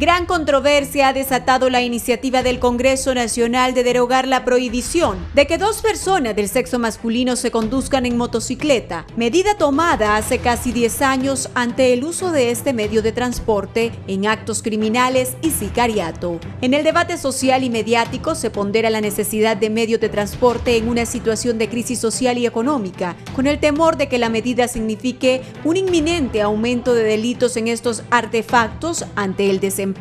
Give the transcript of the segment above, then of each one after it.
Gran controversia ha desatado la iniciativa del Congreso Nacional de derogar la prohibición de que dos personas del sexo masculino se conduzcan en motocicleta, medida tomada hace casi 10 años ante el uso de este medio de transporte en actos criminales y sicariato. En el debate social y mediático se pondera la necesidad de medios de transporte en una situación de crisis social y económica, con el temor de que la medida signifique un inminente aumento de delitos en estos artefactos ante el desempleo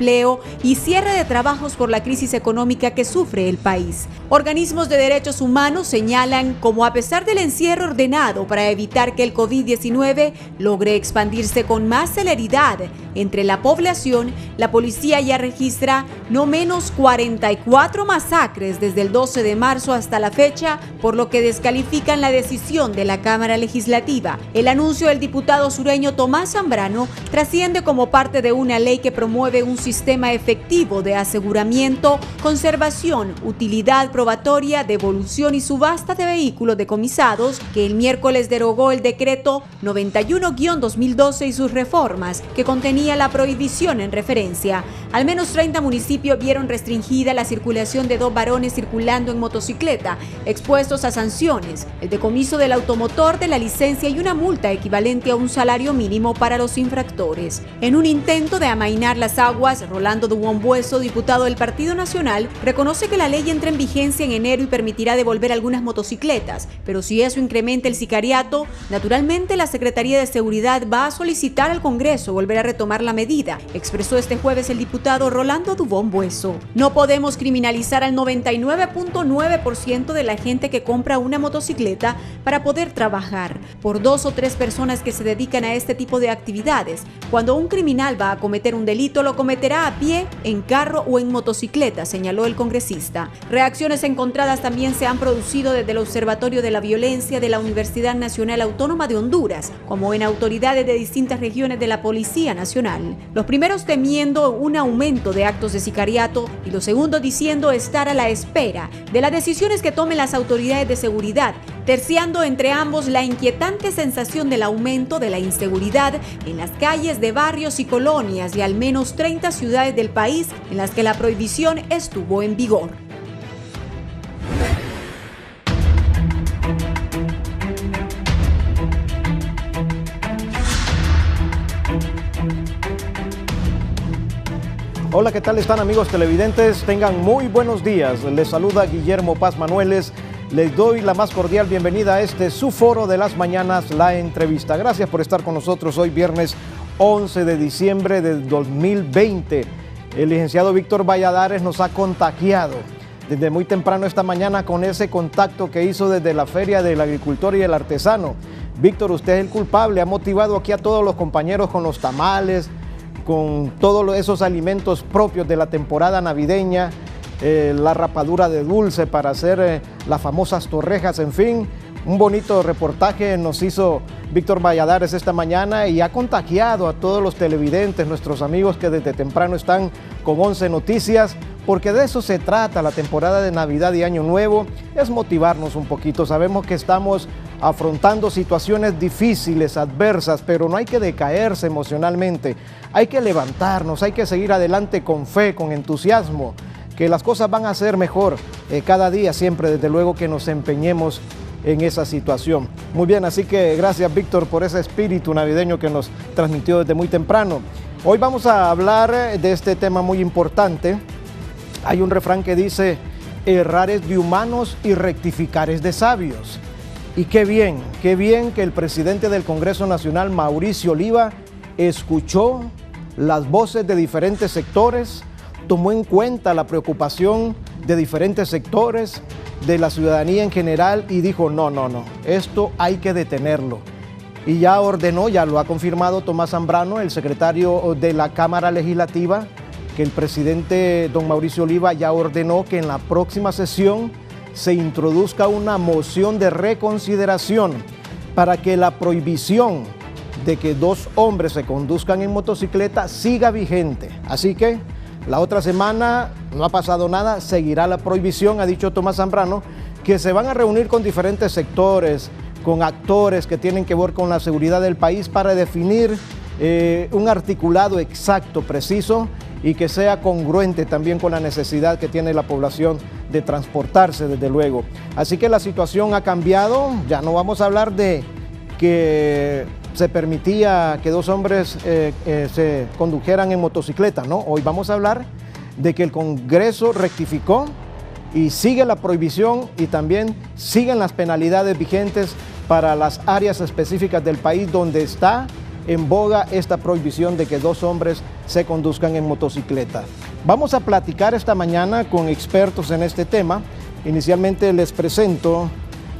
y cierre de trabajos por la crisis económica que sufre el país. Organismos de derechos humanos señalan como a pesar del encierro ordenado para evitar que el COVID-19 logre expandirse con más celeridad entre la población, la policía ya registra no menos 44 masacres desde el 12 de marzo hasta la fecha, por lo que descalifican la decisión de la Cámara Legislativa. El anuncio del diputado sureño Tomás Zambrano trasciende como parte de una ley que promueve un sistema efectivo de aseguramiento, conservación, utilidad probatoria, devolución y subasta de vehículos decomisados, que el miércoles derogó el decreto 91-2012 y sus reformas, que contenía la prohibición en referencia. Al menos 30 municipios vieron restringida la circulación de dos varones circulando en motocicleta, expuestos a sanciones, el decomiso del automotor, de la licencia y una multa equivalente a un salario mínimo para los infractores. En un intento de amainar las aguas, Rolando Dubón Bueso, diputado del Partido Nacional, reconoce que la ley entra en vigencia en enero y permitirá devolver algunas motocicletas, pero si eso incrementa el sicariato, naturalmente la Secretaría de Seguridad va a solicitar al Congreso volver a retomar la medida, expresó este jueves el diputado Rolando Dubón Bueso. No podemos criminalizar al 99.9% de la gente que compra una motocicleta para poder trabajar, por 2 o 3 personas que se dedican a este tipo de actividades. Cuando un criminal va a cometer un delito, lo cometerá a pie, en carro o en motocicleta, señaló el congresista. Reacciones encontradas también se han producido desde el Observatorio de la Violencia de la Universidad Nacional Autónoma de Honduras, como en autoridades de distintas regiones de la Policía Nacional. Los primeros temiendo un aumento de actos de sicariato y los segundos diciendo estar a la espera de las decisiones que tomen las autoridades de seguridad, terciando entre ambos la inquietante sensación del aumento de la inseguridad en las calles de barrios y colonias de al menos 30 ciudades del país en las que la prohibición estuvo en vigor. Hola, ¿qué tal están, amigos televidentes? Tengan muy buenos días. Les saluda Guillermo Paz Manueles. Les doy la más cordial bienvenida a este su foro de las mañanas, La Entrevista. Gracias por estar con nosotros hoy viernes 11 de diciembre del 2020. El licenciado Víctor Valladares nos ha contagiado desde muy temprano esta mañana con ese contacto que hizo desde la Feria del Agricultor y el Artesano. Víctor, usted es el culpable, ha motivado aquí a todos los compañeros con los tamales, con todos esos alimentos propios de la temporada navideña, la rapadura de dulce para hacer las famosas torrejas, en fin. Un bonito reportaje nos hizo Víctor Valladares esta mañana y ha contagiado a todos los televidentes, nuestros amigos que desde temprano están con 11 Noticias, porque de eso se trata la temporada de Navidad y Año Nuevo, es motivarnos un poquito. Sabemos que estamos afrontando situaciones difíciles, adversas, pero no hay que decaerse emocionalmente, hay que levantarnos, hay que seguir adelante con fe, con entusiasmo, que las cosas van a ser mejor cada día, siempre, desde luego que nos empeñemos en esa situación. Muy bien, así que gracias, Víctor, por ese espíritu navideño que nos transmitió desde muy temprano. Hoy vamos a hablar de este tema muy importante. Hay un refrán que dice: errar es de humanos y rectificar es de sabios. Y qué bien que el presidente del Congreso Nacional, Mauricio Oliva, escuchó las voces de diferentes sectores, tomó en cuenta la preocupación de diferentes sectores, de la ciudadanía en general, y dijo: no, esto hay que detenerlo. Y ya ordenó, ya lo ha confirmado Tomás Zambrano, el secretario de la Cámara Legislativa, que el presidente don Mauricio Oliva ya ordenó que en la próxima sesión se introduzca una moción de reconsideración para que la prohibición de que dos hombres se conduzcan en motocicleta siga vigente. Así que la otra semana no ha pasado nada, seguirá la prohibición, ha dicho Tomás Zambrano, que se van a reunir con diferentes sectores, con actores que tienen que ver con la seguridad del país para definir un articulado exacto, preciso y que sea congruente también con la necesidad que tiene la población de transportarse, desde luego. Así que la situación ha cambiado, ya no vamos a hablar de que se permitía que dos hombres se condujeran en motocicleta, ¿no? Hoy vamos a hablar de que el Congreso rectificó y sigue la prohibición y también siguen las penalidades vigentes para las áreas específicas del país donde está en boga esta prohibición de que dos hombres se conduzcan en motocicleta. Vamos a platicar esta mañana con expertos en este tema. Inicialmente les presento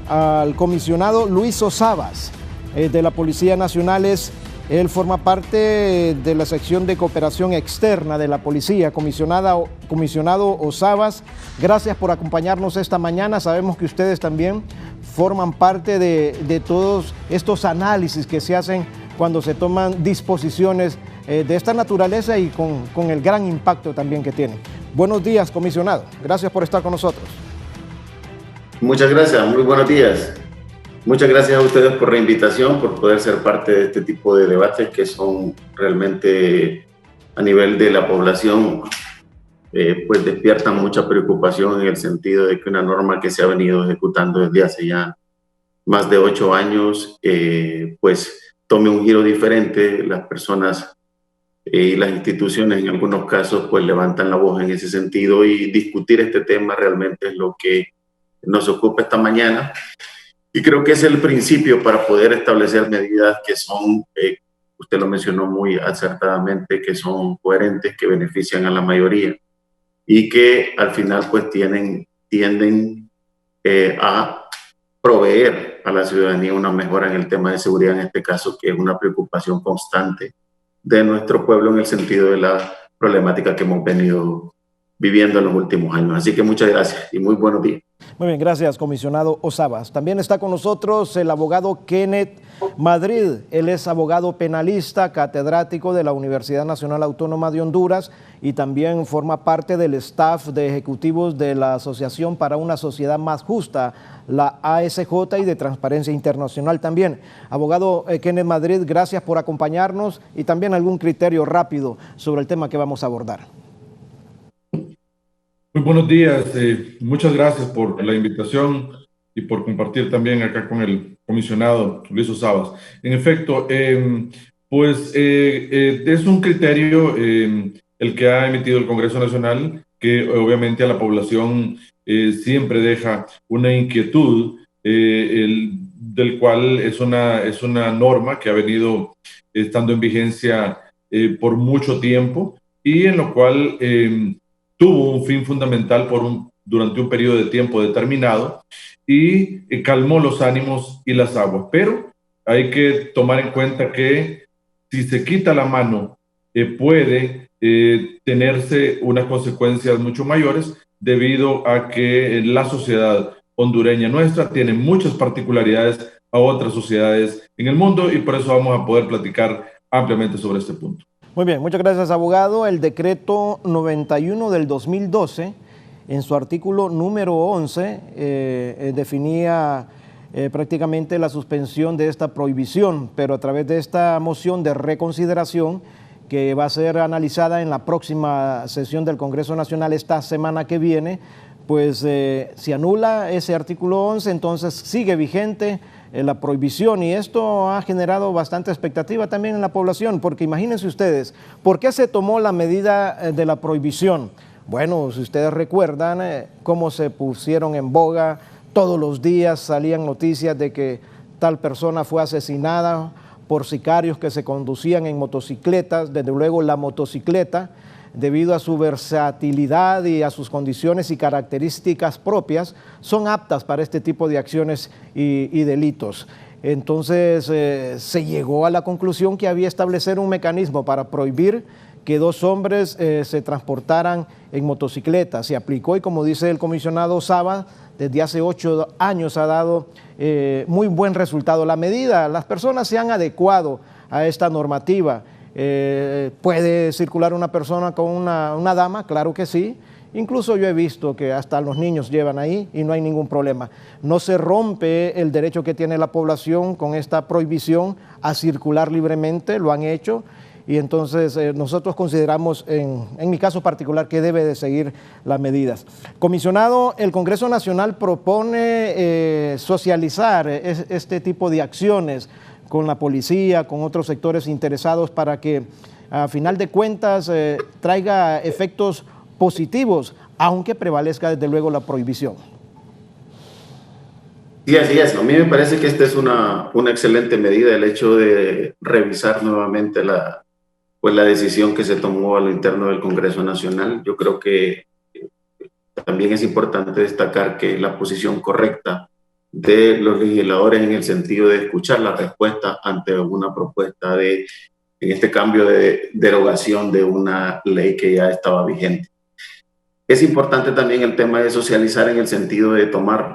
al comisionado Luis Osabas de la Policía Nacional. Él forma parte de la sección de cooperación externa de la policía. Comisionado Osabas, gracias por acompañarnos esta mañana. Sabemos que ustedes también forman parte de todos estos análisis que se hacen cuando se toman disposiciones de esta naturaleza y con el gran impacto también que tienen. Buenos días, comisionado. Gracias por estar con nosotros. Muchas gracias, muy buenos días. Muchas gracias a ustedes por la invitación, por poder ser parte de este tipo de debates que son realmente a nivel de la población, pues despiertan mucha preocupación en el sentido de que una norma que se ha venido ejecutando desde hace ya más de 8 años, pues tome un giro diferente. Las personas y las instituciones en algunos casos pues levantan la voz en ese sentido, y discutir este tema realmente es lo que nos ocupa esta mañana. Y creo que es el principio para poder establecer medidas que son, usted lo mencionó muy acertadamente, que son coherentes, que benefician a la mayoría y que al final pues tienden a proveer a la ciudadanía una mejora en el tema de seguridad, en este caso, que es una preocupación constante de nuestro pueblo en el sentido de la problemática que hemos venido viviendo en los últimos años. Así que muchas gracias y muy buenos días. Muy bien, gracias, comisionado Osabas. También está con nosotros el abogado Kenneth Madrid. Él es abogado penalista, catedrático de la Universidad Nacional Autónoma de Honduras y también forma parte del staff de ejecutivos de la Asociación para una Sociedad Más Justa, la ASJ, y de Transparencia Internacional también. Abogado Kenneth Madrid, gracias por acompañarnos y también algún criterio rápido sobre el tema que vamos a abordar. Muy buenos días, muchas gracias por la invitación y por compartir también acá con el comisionado Luis Osabas. En efecto, es un criterio el que ha emitido el Congreso Nacional, que obviamente a la población siempre deja una inquietud, del cual es una norma que ha venido estando en vigencia por mucho tiempo y en lo cual tuvo un fin fundamental durante un periodo de tiempo determinado y calmó los ánimos y las aguas. Pero hay que tomar en cuenta que si se quita la mano puede tenerse unas consecuencias mucho mayores, debido a que la sociedad hondureña nuestra tiene muchas particularidades a otras sociedades en el mundo, y por eso vamos a poder platicar ampliamente sobre este punto. Muy bien, muchas gracias, abogado. El decreto 91 del 2012, en su artículo número 11, definía prácticamente la suspensión de esta prohibición, pero a través de esta moción de reconsideración que va a ser analizada en la próxima sesión del Congreso Nacional esta semana que viene, pues se anula ese artículo 11, entonces sigue vigente la prohibición, y esto ha generado bastante expectativa también en la población, porque imagínense ustedes, ¿por qué se tomó la medida de la prohibición? Bueno, si ustedes recuerdan cómo se pusieron en boga, todos los días salían noticias de que tal persona fue asesinada por sicarios que se conducían en motocicletas. Desde luego la motocicleta, debido a su versatilidad y a sus condiciones y características propias, son aptas para este tipo de acciones y delitos. Entonces se llegó a la conclusión que había que establecer un mecanismo para prohibir que dos hombres se transportaran en motocicleta. Se aplicó, y como dice el comisionado Osabas, desde hace 8 años ha dado muy buen resultado la medida. Las personas se han adecuado a esta normativa. ¿Puede circular una persona con una dama? Claro que sí, Incluso yo he visto que hasta los niños llevan ahí y no hay ningún problema. No se rompe el derecho que tiene la población con esta prohibición a circular libremente, lo han hecho. Y entonces nosotros consideramos, en mi caso particular, que debe de seguir las medidas. Comisionado, el Congreso Nacional propone socializar este tipo de acciones con la policía, con otros sectores interesados para que a final de cuentas traiga efectos positivos, aunque prevalezca desde luego la prohibición. Sí, así es. A mí me parece que esta es una excelente medida, el hecho de revisar nuevamente la decisión que se tomó a lo interno del Congreso Nacional. Yo creo que también es importante destacar que la posición correcta de los legisladores en el sentido de escuchar la respuesta ante una propuesta en este cambio de derogación de una ley que ya estaba vigente. Es importante también el tema de socializar en el sentido de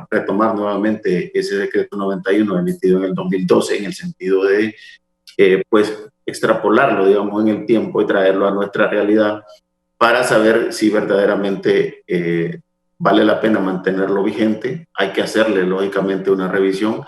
retomar nuevamente ese decreto 91 emitido en el 2012, en el sentido de extrapolarlo, digamos, en el tiempo y traerlo a nuestra realidad para saber si verdaderamente vale la pena mantenerlo vigente. Hay que hacerle, lógicamente, una revisión.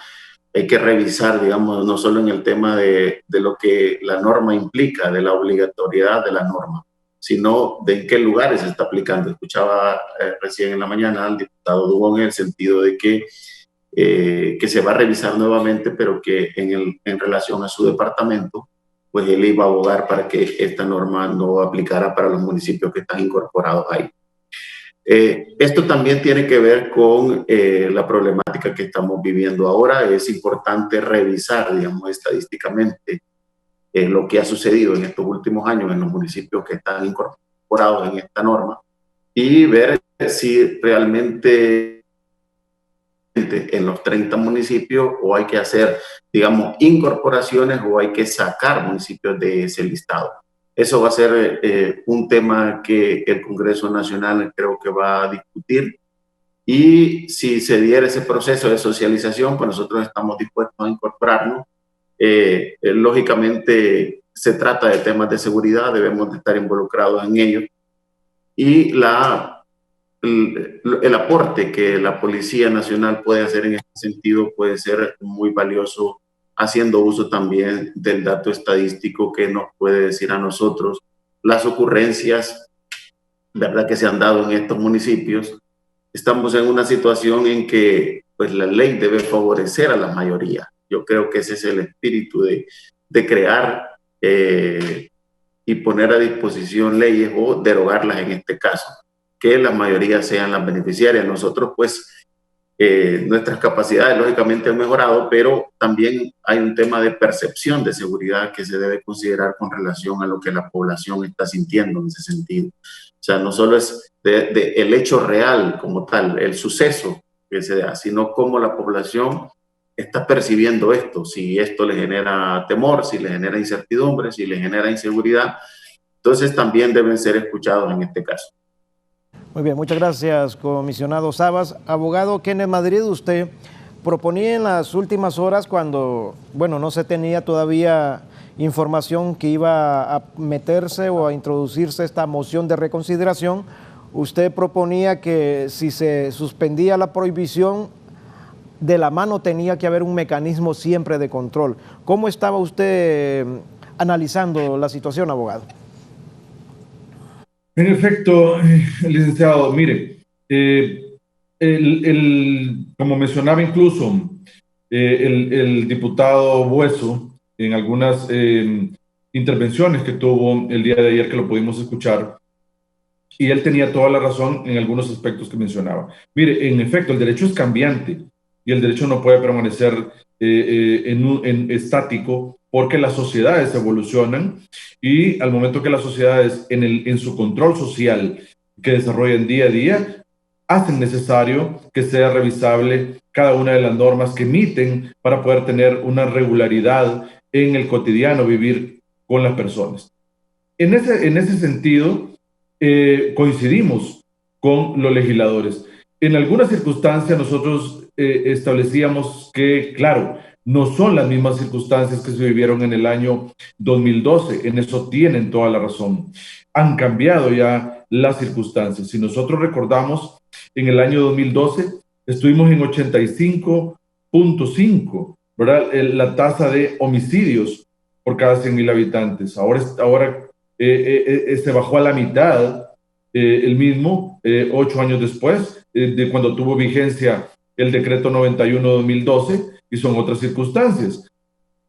Hay que revisar, digamos, no solo en el tema de lo que la norma implica, de la obligatoriedad de la norma, sino de en qué lugares se está aplicando. Escuchaba recién en la mañana al diputado Dubón en el sentido de que se va a revisar nuevamente, pero que en relación a su departamento, pues él iba a abogar para que esta norma no aplicara para los municipios que están incorporados ahí. Esto también tiene que ver con la problemática que estamos viviendo ahora. Es importante revisar, digamos, estadísticamente lo que ha sucedido en estos últimos años en los municipios que están incorporados en esta norma y ver si realmente en los 30 municipios o hay que hacer, digamos, incorporaciones o hay que sacar municipios de ese listado. Eso va a ser un tema que el Congreso Nacional creo que va a discutir y si se diera ese proceso de socialización, pues nosotros estamos dispuestos a incorporarnos. Lógicamente se trata de temas de seguridad, debemos de estar involucrados en ello y el aporte que la Policía Nacional puede hacer en este sentido puede ser muy valioso, haciendo uso también del dato estadístico que nos puede decir a nosotros las ocurrencias, ¿verdad?, que se han dado en estos municipios. Estamos en una situación en que pues, la ley debe favorecer a la mayoría. Yo creo que ese es el espíritu de crear y poner a disposición leyes o derogarlas en este caso, que la mayoría sean las beneficiarias. Nosotros, pues, nuestras capacidades lógicamente han mejorado, pero también hay un tema de percepción de seguridad que se debe considerar con relación a lo que la población está sintiendo en ese sentido. O sea, no solo es el hecho real como tal, el suceso que se da, sino cómo la población está percibiendo esto, si esto le genera temor, si le genera incertidumbre, si le genera inseguridad. Entonces también deben ser escuchados en este caso. Muy bien, muchas gracias, comisionado Sabas. Abogado Kenneth Madrid, usted proponía en las últimas horas, cuando, bueno, no se tenía todavía información que iba a meterse o a introducirse esta moción de reconsideración, usted proponía que si se suspendía la prohibición, de la mano tenía que haber un mecanismo siempre de control. ¿Cómo estaba usted analizando la situación, abogado? En efecto, licenciado, mire, como mencionaba incluso el diputado Bueso en algunas intervenciones que tuvo el día de ayer que lo pudimos escuchar, y él tenía toda la razón en algunos aspectos que mencionaba. Mire, en efecto, el derecho es cambiante y el derecho no puede permanecer estático, porque las sociedades evolucionan y al momento que las sociedades en su control social que desarrollan día a día hacen necesario que sea revisable cada una de las normas que emiten para poder tener una regularidad en el cotidiano vivir con las personas. En ese sentido, coincidimos con los legisladores. En algunas circunstancias nosotros establecíamos que, claro, no son las mismas circunstancias que se vivieron en el año 2012. En eso tienen toda la razón. Han cambiado ya las circunstancias. Si nosotros recordamos, en el año 2012 estuvimos en 85.5, ¿verdad? La tasa de homicidios por cada 100,000 habitantes. Ahora se bajó a la mitad el mismo, 8 años después de cuando tuvo vigencia el decreto 91/2012, y son otras circunstancias.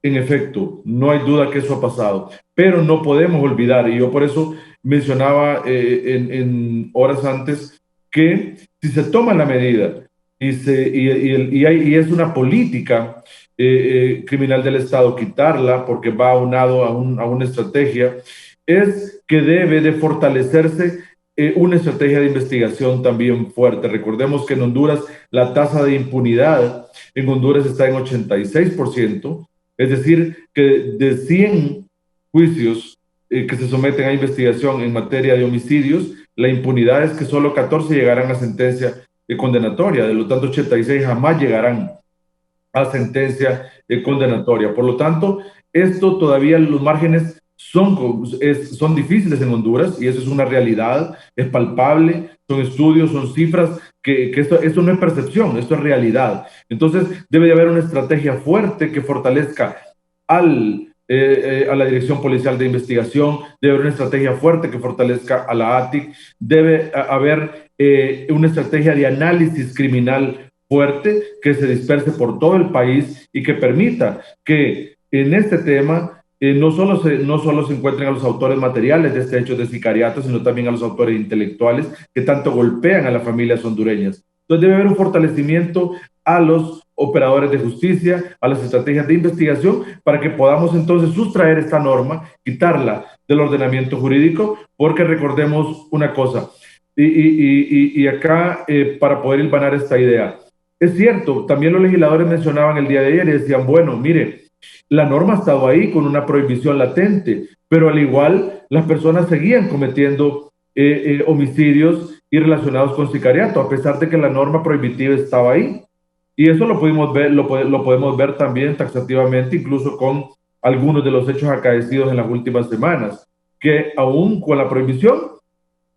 En efecto, no hay duda que eso ha pasado, pero no podemos olvidar, y yo por eso mencionaba en horas antes, que si se toma la medida y es una política criminal del Estado quitarla, porque va aunado a una estrategia, es que debe de fortalecerse una estrategia de investigación también fuerte. Recordemos que en Honduras la tasa de impunidad en Honduras está en 86%, es decir, que de 100 juicios que se someten a investigación en materia de homicidios, la impunidad es que solo 14 llegarán a sentencia condenatoria, de lo tanto 86 jamás llegarán a sentencia condenatoria. Por lo tanto, esto todavía los márgenes son difíciles en Honduras, y eso es una realidad, es palpable, son estudios, son cifras, que esto no es percepción, esto es realidad. Entonces debe de haber una estrategia fuerte que fortalezca a la Dirección Policial de Investigación, debe haber una estrategia fuerte que fortalezca a la ATIC, debe haber una estrategia de análisis criminal fuerte que se disperse por todo el país y que permita que en este tema no solo se encuentren a los autores materiales de este hecho de sicariato, sino también a los autores intelectuales que tanto golpean a las familias hondureñas. Entonces debe haber un fortalecimiento a los operadores de justicia, a las estrategias de investigación, para que podamos entonces sustraer esta norma, quitarla del ordenamiento jurídico, porque recordemos una cosa, y acá para poder hilvanar esta idea, es cierto, también los legisladores mencionaban el día de ayer y decían, bueno, mire, la norma ha estado ahí con una prohibición latente, pero al igual las personas seguían cometiendo homicidios y relacionados con sicariato, a pesar de que la norma prohibitiva estaba ahí. Y eso lo pudimos ver, lo podemos ver también taxativamente, incluso con algunos de los hechos acaecidos en las últimas semanas, que aún con la prohibición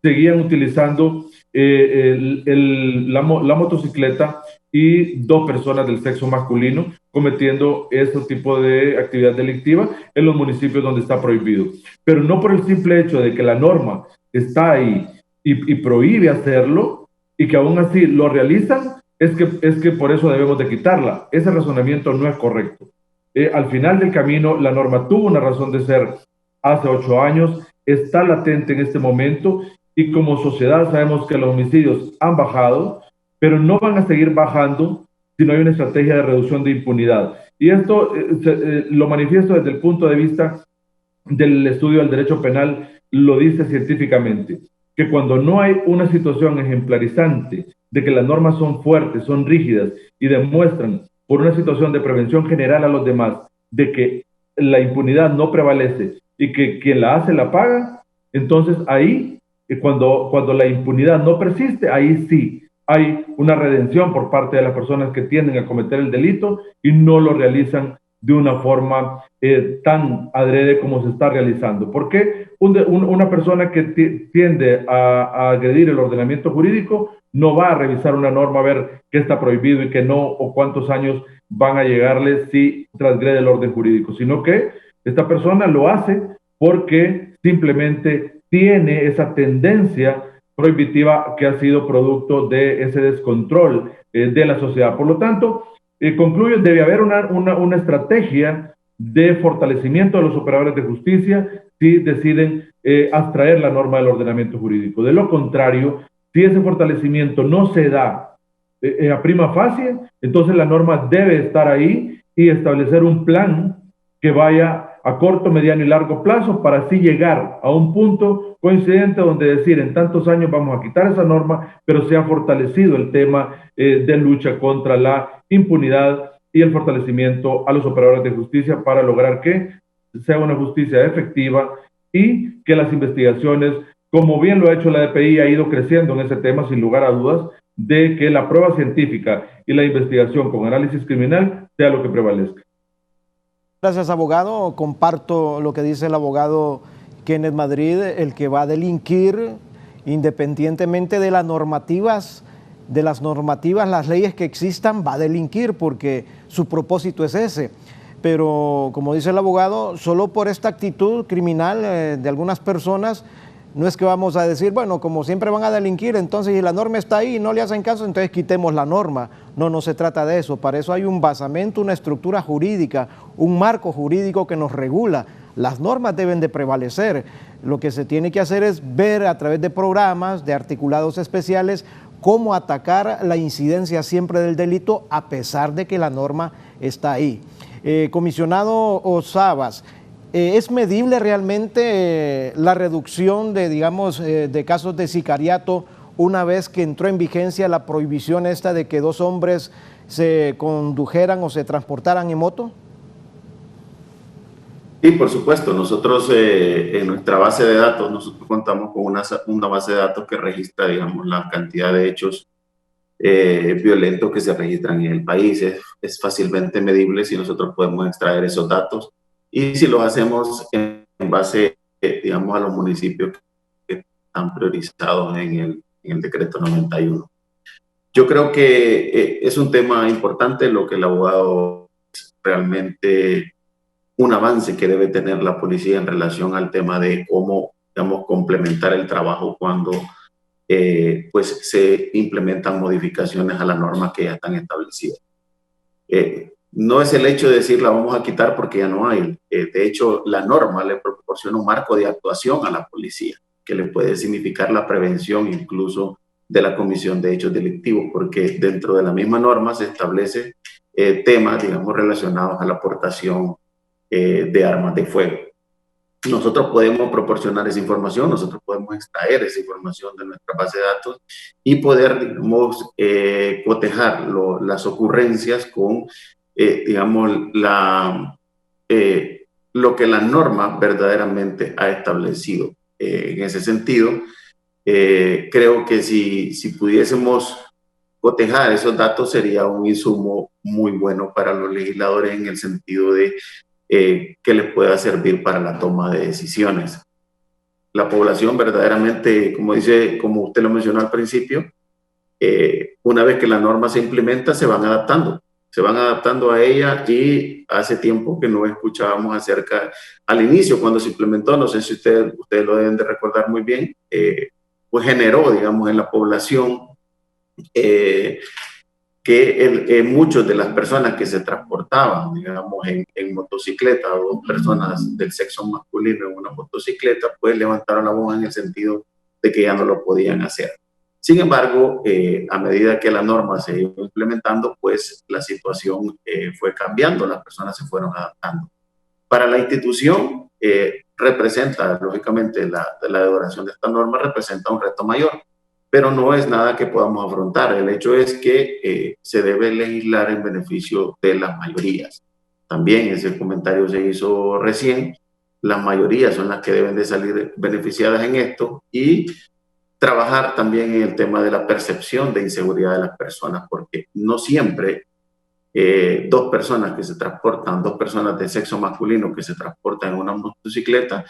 seguían utilizando la motocicleta, y 2 personas del sexo masculino cometiendo este tipo de actividad delictiva en los municipios donde está prohibido. Pero no por el simple hecho de que la norma está ahí y prohíbe hacerlo, y que aún así lo realizan, es que por eso debemos de quitarla. Ese razonamiento no es correcto. Al final del camino, la norma tuvo una razón de ser hace 8 años, está latente en este momento, y como sociedad sabemos que los homicidios han bajado, pero no van a seguir bajando si no hay una estrategia de reducción de impunidad. Y esto lo manifiesto desde el punto de vista del estudio del derecho penal, lo dice científicamente, que cuando no hay una situación ejemplarizante de que las normas son fuertes, son rígidas y demuestran por una situación de prevención general a los demás de que la impunidad no prevalece y que quien la hace la paga, entonces ahí, cuando la impunidad no persiste, ahí sí hay una redención por parte de las personas que tienden a cometer el delito y no lo realizan de una forma tan adrede como se está realizando. Porque una persona que tiende a agredir el ordenamiento jurídico no va a revisar una norma a ver qué está prohibido y qué no, o cuántos años van a llegarle si transgrede el orden jurídico, sino que esta persona lo hace porque simplemente tiene esa tendencia prohibitiva que ha sido producto de ese descontrol de la sociedad. Por lo tanto, concluyo, debe haber una estrategia de fortalecimiento de los operadores de justicia si deciden abstraer la norma del ordenamiento jurídico. De lo contrario, si ese fortalecimiento no se da a prima facie, entonces la norma debe estar ahí y establecer un plan que vaya a corto, mediano y largo plazo para así llegar a un punto coincidente donde decir en tantos años vamos a quitar esa norma, pero se ha fortalecido el tema de lucha contra la impunidad y el fortalecimiento a los operadores de justicia para lograr que sea una justicia efectiva y que las investigaciones, como bien lo ha hecho la DPI, ha ido creciendo en ese tema sin lugar a dudas, de que la prueba científica y la investigación con análisis criminal sea lo que prevalezca. Gracias, abogado. Comparto lo que dice el abogado Kenneth Madrid, el que va a delinquir independientemente de las normativas, las leyes que existan, va a delinquir porque su propósito es ese. Pero, como dice el abogado, solo por esta actitud criminal de algunas personas, no es que vamos a decir, bueno, como siempre van a delinquir, entonces si la norma está ahí y no le hacen caso, entonces quitemos la norma. No, no se trata de eso. Para eso hay un basamento, una estructura jurídica, un marco jurídico que nos regula. Las normas deben de prevalecer. Lo que se tiene que hacer es ver a través de programas, de articulados especiales, cómo atacar la incidencia siempre del delito a pesar de que la norma está ahí. Comisionado Osabas, ¿es medible realmente la reducción de, digamos, de casos de sicariato una vez que entró en vigencia la prohibición esta de que dos hombres se condujeran o se transportaran en moto? Sí, por supuesto. Nosotros en nuestra base de datos, nosotros contamos con una base de datos que registra, digamos, la cantidad de hechos violentos que se registran en el país. Es fácilmente medible si nosotros podemos extraer esos datos y si los hacemos en base, digamos, a los municipios que están priorizados en el decreto 91. Yo creo que es un tema importante lo que el abogado realmente un avance que debe tener la policía en relación al tema de cómo, digamos, complementar el trabajo cuando pues se implementan modificaciones a las normas que ya están establecidas. No es el hecho de decir la vamos a quitar porque ya no hay. De hecho, la norma le proporciona un marco de actuación a la policía que le puede significar la prevención incluso de la comisión de hechos delictivos, porque dentro de la misma norma se establece temas, digamos, relacionados a la aportación de armas de fuego. Nosotros podemos proporcionar esa información, nosotros podemos extraer esa información de nuestra base de datos y poder, digamos, cotejar las ocurrencias con, digamos, lo que la norma verdaderamente ha establecido. En ese sentido, creo que si pudiésemos cotejar esos datos sería un insumo muy bueno para los legisladores en el sentido de que les pueda servir para la toma de decisiones. La población verdaderamente, como usted lo mencionó al principio, una vez que la norma se implementa, se van adaptando a ella y hace tiempo que no escuchábamos acerca, al inicio cuando se implementó, no sé si ustedes lo deben de recordar muy bien, pues generó, digamos, en la población que muchos de las personas que se transportaban, digamos, en motocicleta, o dos personas del sexo masculino en una motocicleta, pues levantaron la voz en el sentido de que ya no lo podían hacer. Sin embargo, a medida que la norma se iba implementando, pues la situación fue cambiando, las personas se fueron adaptando. Para la institución, representa, lógicamente, la elaboración de esta norma representa un reto mayor, pero no es nada que podamos afrontar. El hecho es que se debe legislar en beneficio de las mayorías. También ese comentario se hizo recién, las mayorías son las que deben de salir beneficiadas en esto y trabajar también en el tema de la percepción de inseguridad de las personas, porque no siempre dos personas que se transportan, dos personas de sexo masculino que se transportan en una motocicleta,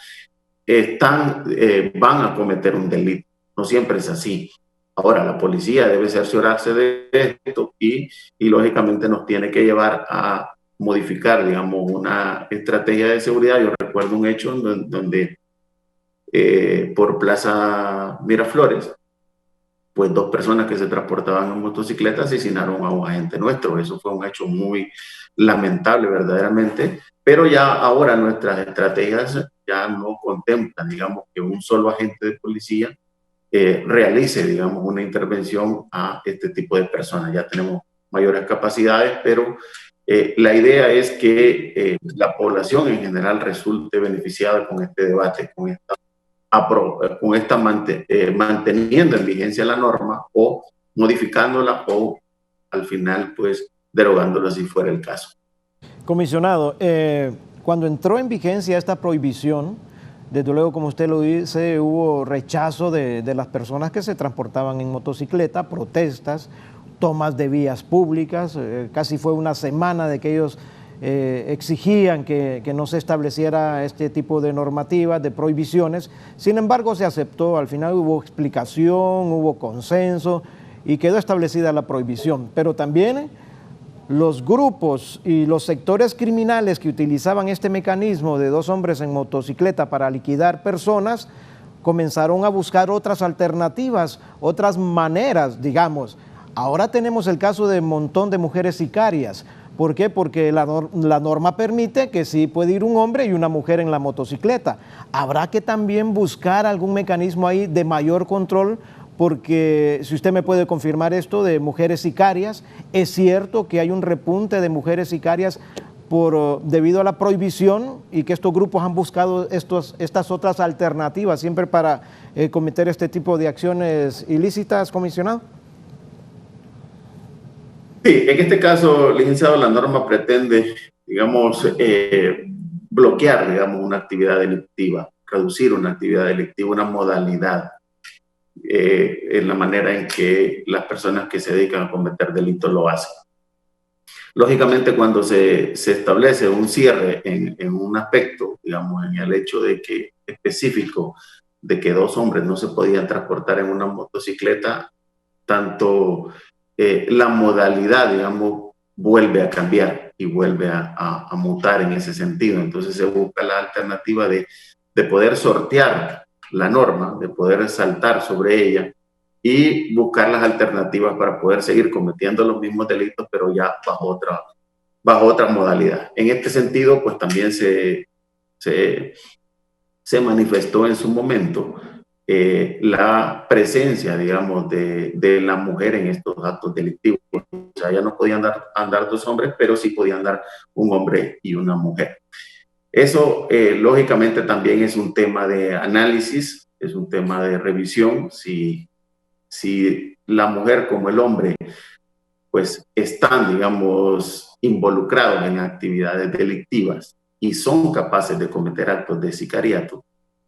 van a cometer un delito. No siempre es así. Ahora, la policía debe cerciorarse de esto y lógicamente nos tiene que llevar a modificar, digamos, una estrategia de seguridad. Yo recuerdo un hecho donde por Plaza Miraflores, pues dos personas que se transportaban en motocicleta asesinaron a un agente nuestro. Eso fue un hecho muy lamentable verdaderamente, pero ya ahora nuestras estrategias ya no contemplan, digamos, que un solo agente de policía realice, digamos, una intervención a este tipo de personas. Ya tenemos mayores capacidades, pero la idea es que la población en general resulte beneficiada con este debate, manteniendo en vigencia la norma o modificándola o al final pues derogándola si fuera el caso. Comisionado, cuando entró en vigencia esta prohibición, desde luego, como usted lo dice, hubo rechazo de las personas que se transportaban en motocicleta, protestas, tomas de vías públicas, casi fue una semana de que ellos exigían que no se estableciera este tipo de normativas, de prohibiciones. Sin embargo, se aceptó, al final hubo explicación, hubo consenso y quedó establecida la prohibición. Pero también los grupos y los sectores criminales que utilizaban este mecanismo de 2 hombres en motocicleta para liquidar personas comenzaron a buscar otras alternativas, otras maneras, digamos. Ahora tenemos el caso de un montón de mujeres sicarias. ¿Por qué? Porque la norma permite que sí puede ir un hombre y una mujer en la motocicleta. Habrá que también buscar algún mecanismo ahí de mayor control, porque si usted me puede confirmar esto de mujeres sicarias, es cierto que hay un repunte de mujeres sicarias debido a la prohibición y que estos grupos han buscado estas otras alternativas siempre para cometer este tipo de acciones ilícitas, comisionado. Sí, en este caso, licenciado, la norma pretende, digamos, bloquear, digamos, una actividad delictiva, reducir una actividad delictiva, una modalidad, en la manera en que las personas que se dedican a cometer delitos lo hacen. Lógicamente, cuando se establece un cierre en un aspecto, digamos, en el hecho de que específico de que 2 hombres no se podían transportar en una motocicleta, tanto la modalidad, digamos, vuelve a cambiar y vuelve a mutar en ese sentido. Entonces se busca la alternativa de poder sortear la norma, de poder saltar sobre ella y buscar las alternativas para poder seguir cometiendo los mismos delitos, pero ya bajo otra modalidad. En este sentido, pues también se manifestó en su momento la presencia, digamos, de la mujer en estos actos delictivos. O sea, ya no podían andar 2 hombres, pero sí podían andar un hombre y una mujer. Eso, lógicamente, también es un tema de análisis, es un tema de revisión. Si la mujer como el hombre, pues están, digamos, involucrados en actividades delictivas y son capaces de cometer actos de sicariato,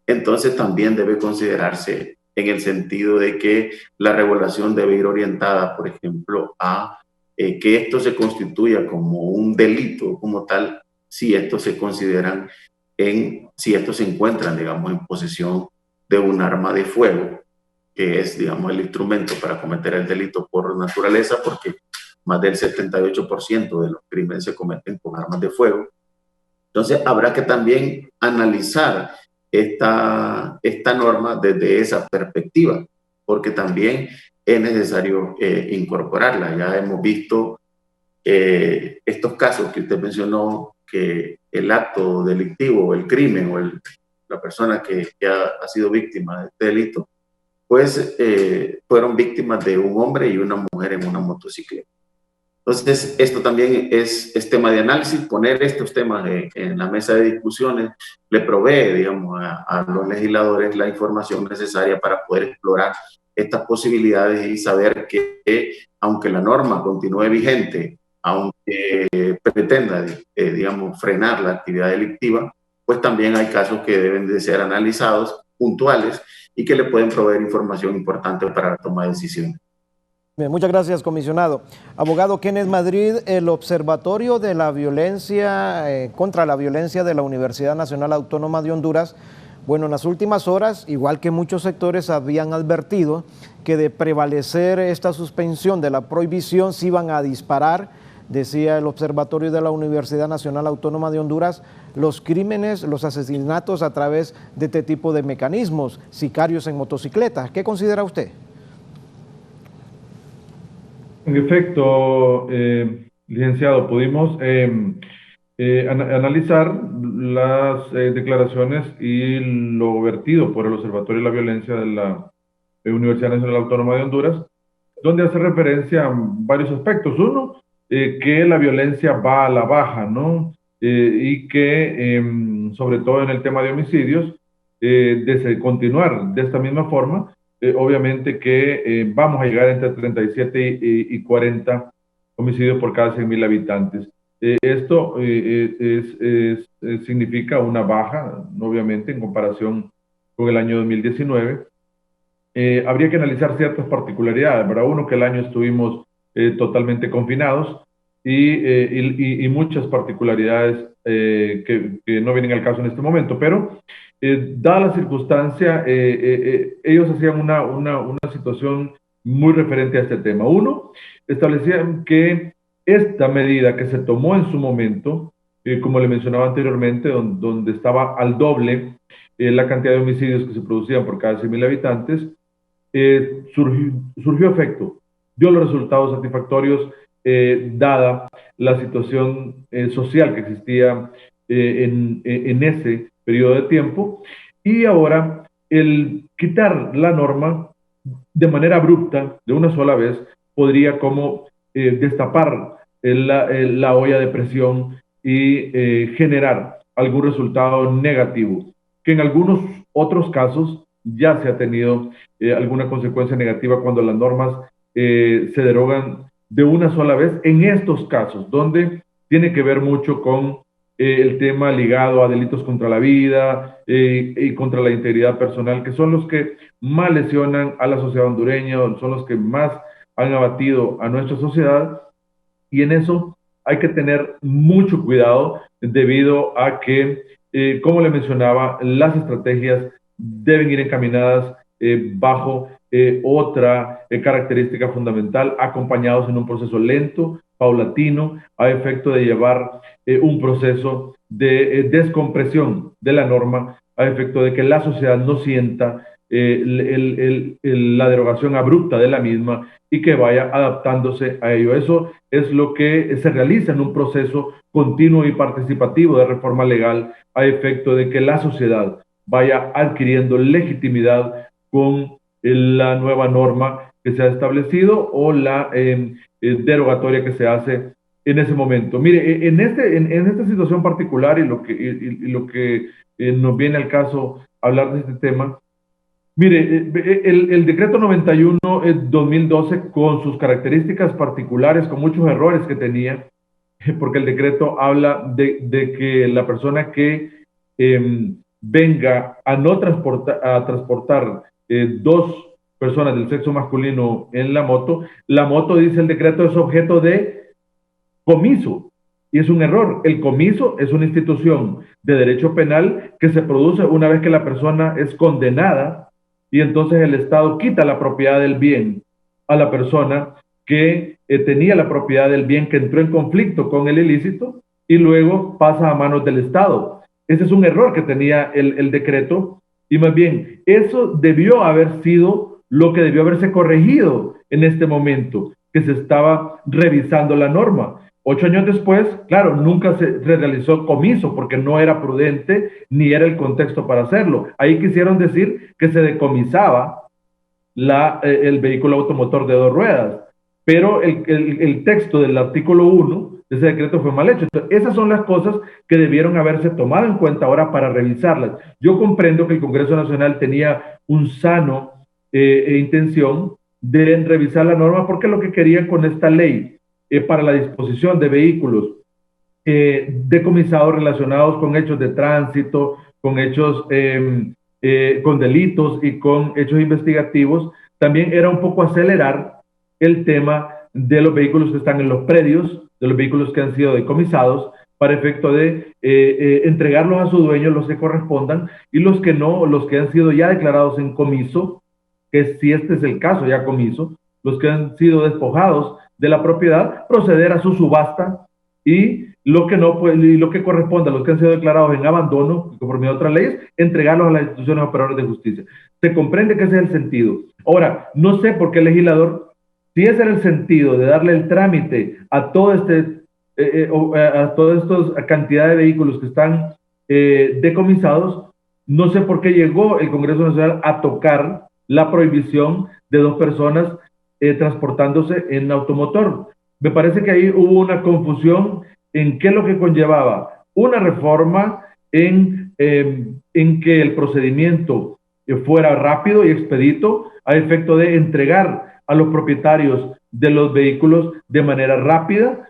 entonces también debe considerarse en el sentido de que la regulación debe ir orientada, por ejemplo, a que esto se constituya como un delito como tal, si estos se consideran si estos se encuentran, digamos, en posesión de un arma de fuego, que es, digamos, el instrumento para cometer el delito por naturaleza, porque más del 78% de los crímenes se cometen con armas de fuego. Entonces, habrá que también analizar esta norma desde esa perspectiva, porque también es necesario incorporarla. Ya hemos visto estos casos que usted mencionó, que el acto delictivo, el crimen o la persona que ha sido víctima de este delito, pues fueron víctimas de un hombre y una mujer en una motocicleta. Entonces, esto también es tema de análisis. Poner estos temas en la mesa de discusiones le provee, digamos, a los legisladores la información necesaria para poder explorar estas posibilidades y saber que, aunque la norma continúe vigente, aunque pretenda, digamos, frenar la actividad delictiva, pues también hay casos que deben de ser analizados, puntuales, y que le pueden proveer información importante para la toma de decisiones. Bien, muchas gracias, comisionado. Abogado Kenneth Madrid, el Observatorio de la Violencia contra la Violencia de la Universidad Nacional Autónoma de Honduras, bueno, en las últimas horas, igual que muchos sectores, habían advertido que de prevalecer esta suspensión de la prohibición se iban a disparar, decía el Observatorio de la Universidad Nacional Autónoma de Honduras, los crímenes, los asesinatos a través de este tipo de mecanismos, sicarios en motocicletas. ¿Qué considera usted? En efecto, licenciado, pudimos analizar las declaraciones y lo vertido por el Observatorio de la Violencia de la Universidad Nacional Autónoma de Honduras, donde hace referencia a varios aspectos. Uno, que la violencia va a la baja, ¿no? Y que, sobre todo en el tema de homicidios, de continuar de esta misma forma, obviamente que vamos a llegar entre 37 y 40 homicidios por cada 100,000 habitantes. Esto significa una baja, obviamente, en comparación con el año 2019. Habría que analizar ciertas particularidades, ¿verdad? Uno, que el año estuvimos totalmente confinados, y muchas particularidades que no vienen al caso en este momento, pero dada la circunstancia, ellos hacían una situación muy referente a este tema. Uno, establecían que esta medida que se tomó en su momento, como le mencionaba anteriormente, donde estaba al doble la cantidad de homicidios que se producían por cada 100,000 habitantes, surgió efecto, dio los resultados satisfactorios, dada la situación social que existía en ese periodo de tiempo, y ahora el quitar la norma de manera abrupta, de una sola vez, podría como destapar la olla de presión y generar algún resultado negativo, que en algunos otros casos ya se ha tenido alguna consecuencia negativa cuando las normas se derogan de una sola vez, en estos casos, donde tiene que ver mucho con el tema ligado a delitos contra la vida y contra la integridad personal, que son los que más lesionan a la sociedad hondureña, son los que más han abatido a nuestra sociedad, y en eso hay que tener mucho cuidado debido a que, como le mencionaba, las estrategias deben ir encaminadas bajo otra característica fundamental, acompañados en un proceso lento, paulatino, a efecto de llevar un proceso de descompresión de la norma, a efecto de que la sociedad no sienta la derogación abrupta de la misma y que vaya adaptándose a ello. Eso es lo que se realiza en un proceso continuo y participativo de reforma legal, a efecto de que la sociedad vaya adquiriendo legitimidad con la nueva norma que se ha establecido o la derogatoria que se hace en ese momento. Mire, en esta situación particular y lo que nos viene al caso hablar de este tema, mire, el decreto 91-2012 con sus características particulares, con muchos errores que tenía, porque el decreto habla de que la persona que venga a no transportar dos personas del sexo masculino en la moto, dice el decreto, es objeto de comiso. Y es un error. El comiso es una institución de derecho penal que se produce una vez que la persona es condenada, y entonces el Estado quita la propiedad del bien a la persona que tenía la propiedad del bien, que entró en conflicto con el ilícito, y luego pasa a manos del Estado. Ese es un error que tenía el decreto, y más bien eso debió haber sido lo que debió haberse corregido en este momento, que se estaba revisando la norma. 8 años después, claro, nunca se realizó comiso porque no era prudente ni era el contexto para hacerlo. Ahí quisieron decir que se decomisaba el vehículo automotor de 2 ruedas, pero el texto del artículo 1 de ese decreto fue mal hecho. Entonces, esas son las cosas que debieron haberse tomado en cuenta ahora para revisarlas. Yo comprendo que el Congreso Nacional tenía un sano intención de revisar la norma, porque lo que querían con esta ley para la disposición de vehículos decomisados relacionados con hechos de tránsito, con hechos, con delitos y con hechos investigativos, también era un poco acelerar el tema de los vehículos que están en los predios, de los vehículos que han sido decomisados, para efecto de entregarlos a su dueño, los que correspondan, y los que no, los que han sido ya declarados en comiso, que si este es el caso ya comiso, los que han sido despojados de la propiedad, proceder a su subasta, y lo que no puede, y lo que corresponda a los que han sido declarados en abandono, conforme a otras leyes, entregarlos a las instituciones operadoras de justicia. Se comprende que ese es el sentido. Ahora, no sé por qué el legislador, si ese era el sentido de darle el trámite a todo a toda esta cantidad de vehículos que están decomisados, no sé por qué llegó el Congreso Nacional a tocar la prohibición de 2 personas transportándose en automotor. Me parece que ahí hubo una confusión en qué es lo que conllevaba una reforma en que el procedimiento fuera rápido y expedito, a efecto de entregar a los propietarios de los vehículos de manera rápida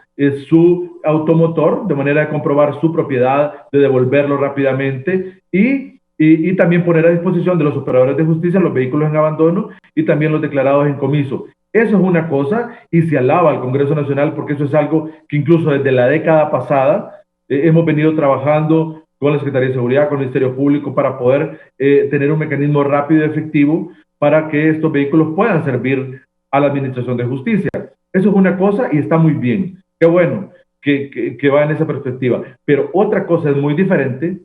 su automotor, de manera de comprobar su propiedad, de devolverlo rápidamente, y también poner a disposición de los operadores de justicia los vehículos en abandono y también los declarados en comiso. Eso es una cosa y se alaba al Congreso Nacional porque eso es algo que incluso desde la década pasada hemos venido trabajando con la Secretaría de Seguridad, con el Ministerio Público para poder tener un mecanismo rápido y efectivo para que estos vehículos puedan servir a la Administración de Justicia. Eso es una cosa y está muy bien. Qué bueno que va en esa perspectiva. Pero otra cosa es muy diferente,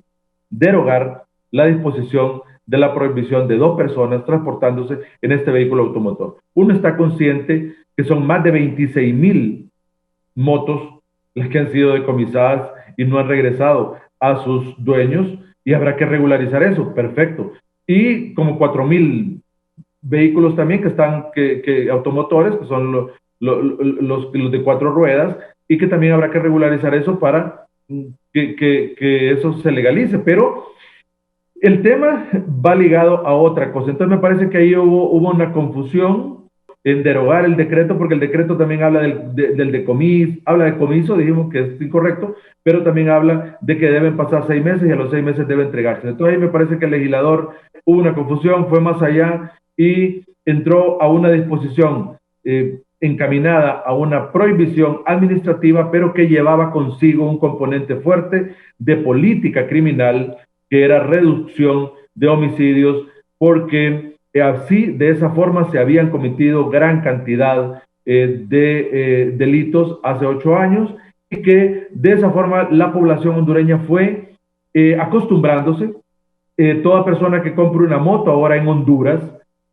derogar la disposición de la prohibición de 2 personas transportándose en este vehículo automotor. Uno está consciente que son más de 26,000 motos las que han sido decomisadas y no han regresado a sus dueños y habrá que regularizar eso, perfecto. Y como 4,000 vehículos también que están, automotores, que son los de 4 ruedas, y que también habrá que regularizar eso para que eso se legalice. Pero el tema va ligado a otra cosa. Entonces me parece que ahí hubo una confusión en derogar el decreto, porque el decreto también habla del decomiso, habla de comiso, dijimos que es incorrecto, pero también habla de que deben pasar 6 meses y a los 6 meses debe entregarse. Entonces ahí me parece que el legislador hubo una confusión, fue más allá y entró a una disposición encaminada a una prohibición administrativa, pero que llevaba consigo un componente fuerte de política criminal, que era reducción de homicidios, porque así, de esa forma, se habían cometido gran cantidad de delitos hace 8 años y que de esa forma la población hondureña fue acostumbrándose. Toda persona que compre una moto ahora en Honduras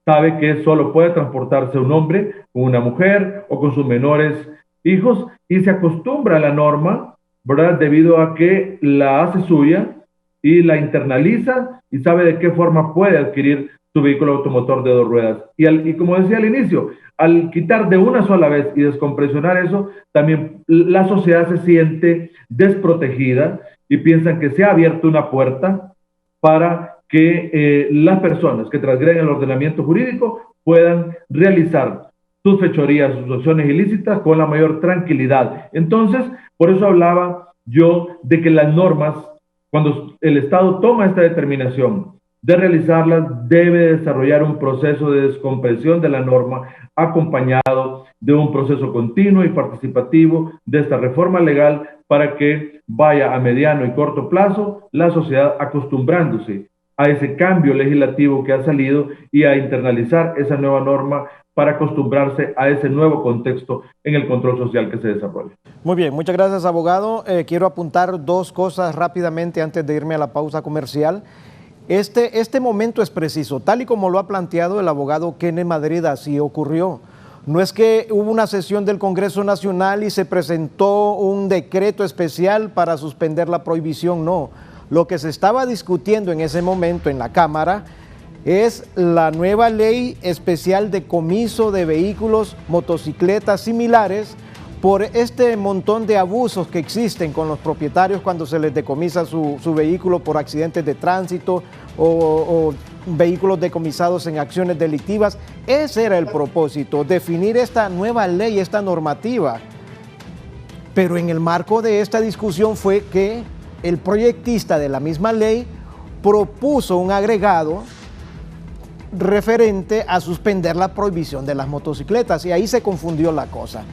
sabe que solo puede transportarse un hombre con una mujer o con sus menores hijos y se acostumbra a la norma, ¿verdad? Debido a que la hace suya y la internaliza y sabe de qué forma puede adquirir su vehículo automotor de 2 ruedas. Y como decía al inicio, al quitar de una sola vez y descompresionar eso, también la sociedad se siente desprotegida y piensan que se ha abierto una puerta para que las personas que transgreden el ordenamiento jurídico puedan realizar sus fechorías, sus acciones ilícitas con la mayor tranquilidad. Entonces, por eso hablaba yo de que las normas, cuando el Estado toma esta determinación de realizarlas, debe desarrollar un proceso de descompresión de la norma acompañado de un proceso continuo y participativo de esta reforma legal para que vaya a mediano y corto plazo la sociedad acostumbrándose a ese cambio legislativo que ha salido y a internalizar esa nueva norma para acostumbrarse a ese nuevo contexto en el control social que se desarrolla. Muy bien, muchas gracias, abogado. Quiero apuntar 2 cosas rápidamente antes de irme a la pausa comercial. Este momento es preciso, tal y como lo ha planteado el abogado Kenneth Madrid, así ocurrió. No es que hubo una sesión del Congreso Nacional y se presentó un decreto especial para suspender la prohibición, no. Lo que se estaba discutiendo en ese momento en la Cámara es la nueva ley especial de comiso de vehículos, motocicletas similares, por este montón de abusos que existen con los propietarios cuando se les decomisa su vehículo por accidentes de tránsito o vehículos decomisados en acciones delictivas. Ese era el propósito, definir esta nueva ley, esta normativa. Pero en el marco de esta discusión fue que el proyectista de la misma ley propuso un agregado referente a suspender la prohibición de las motocicletas y ahí se confundió la cosa.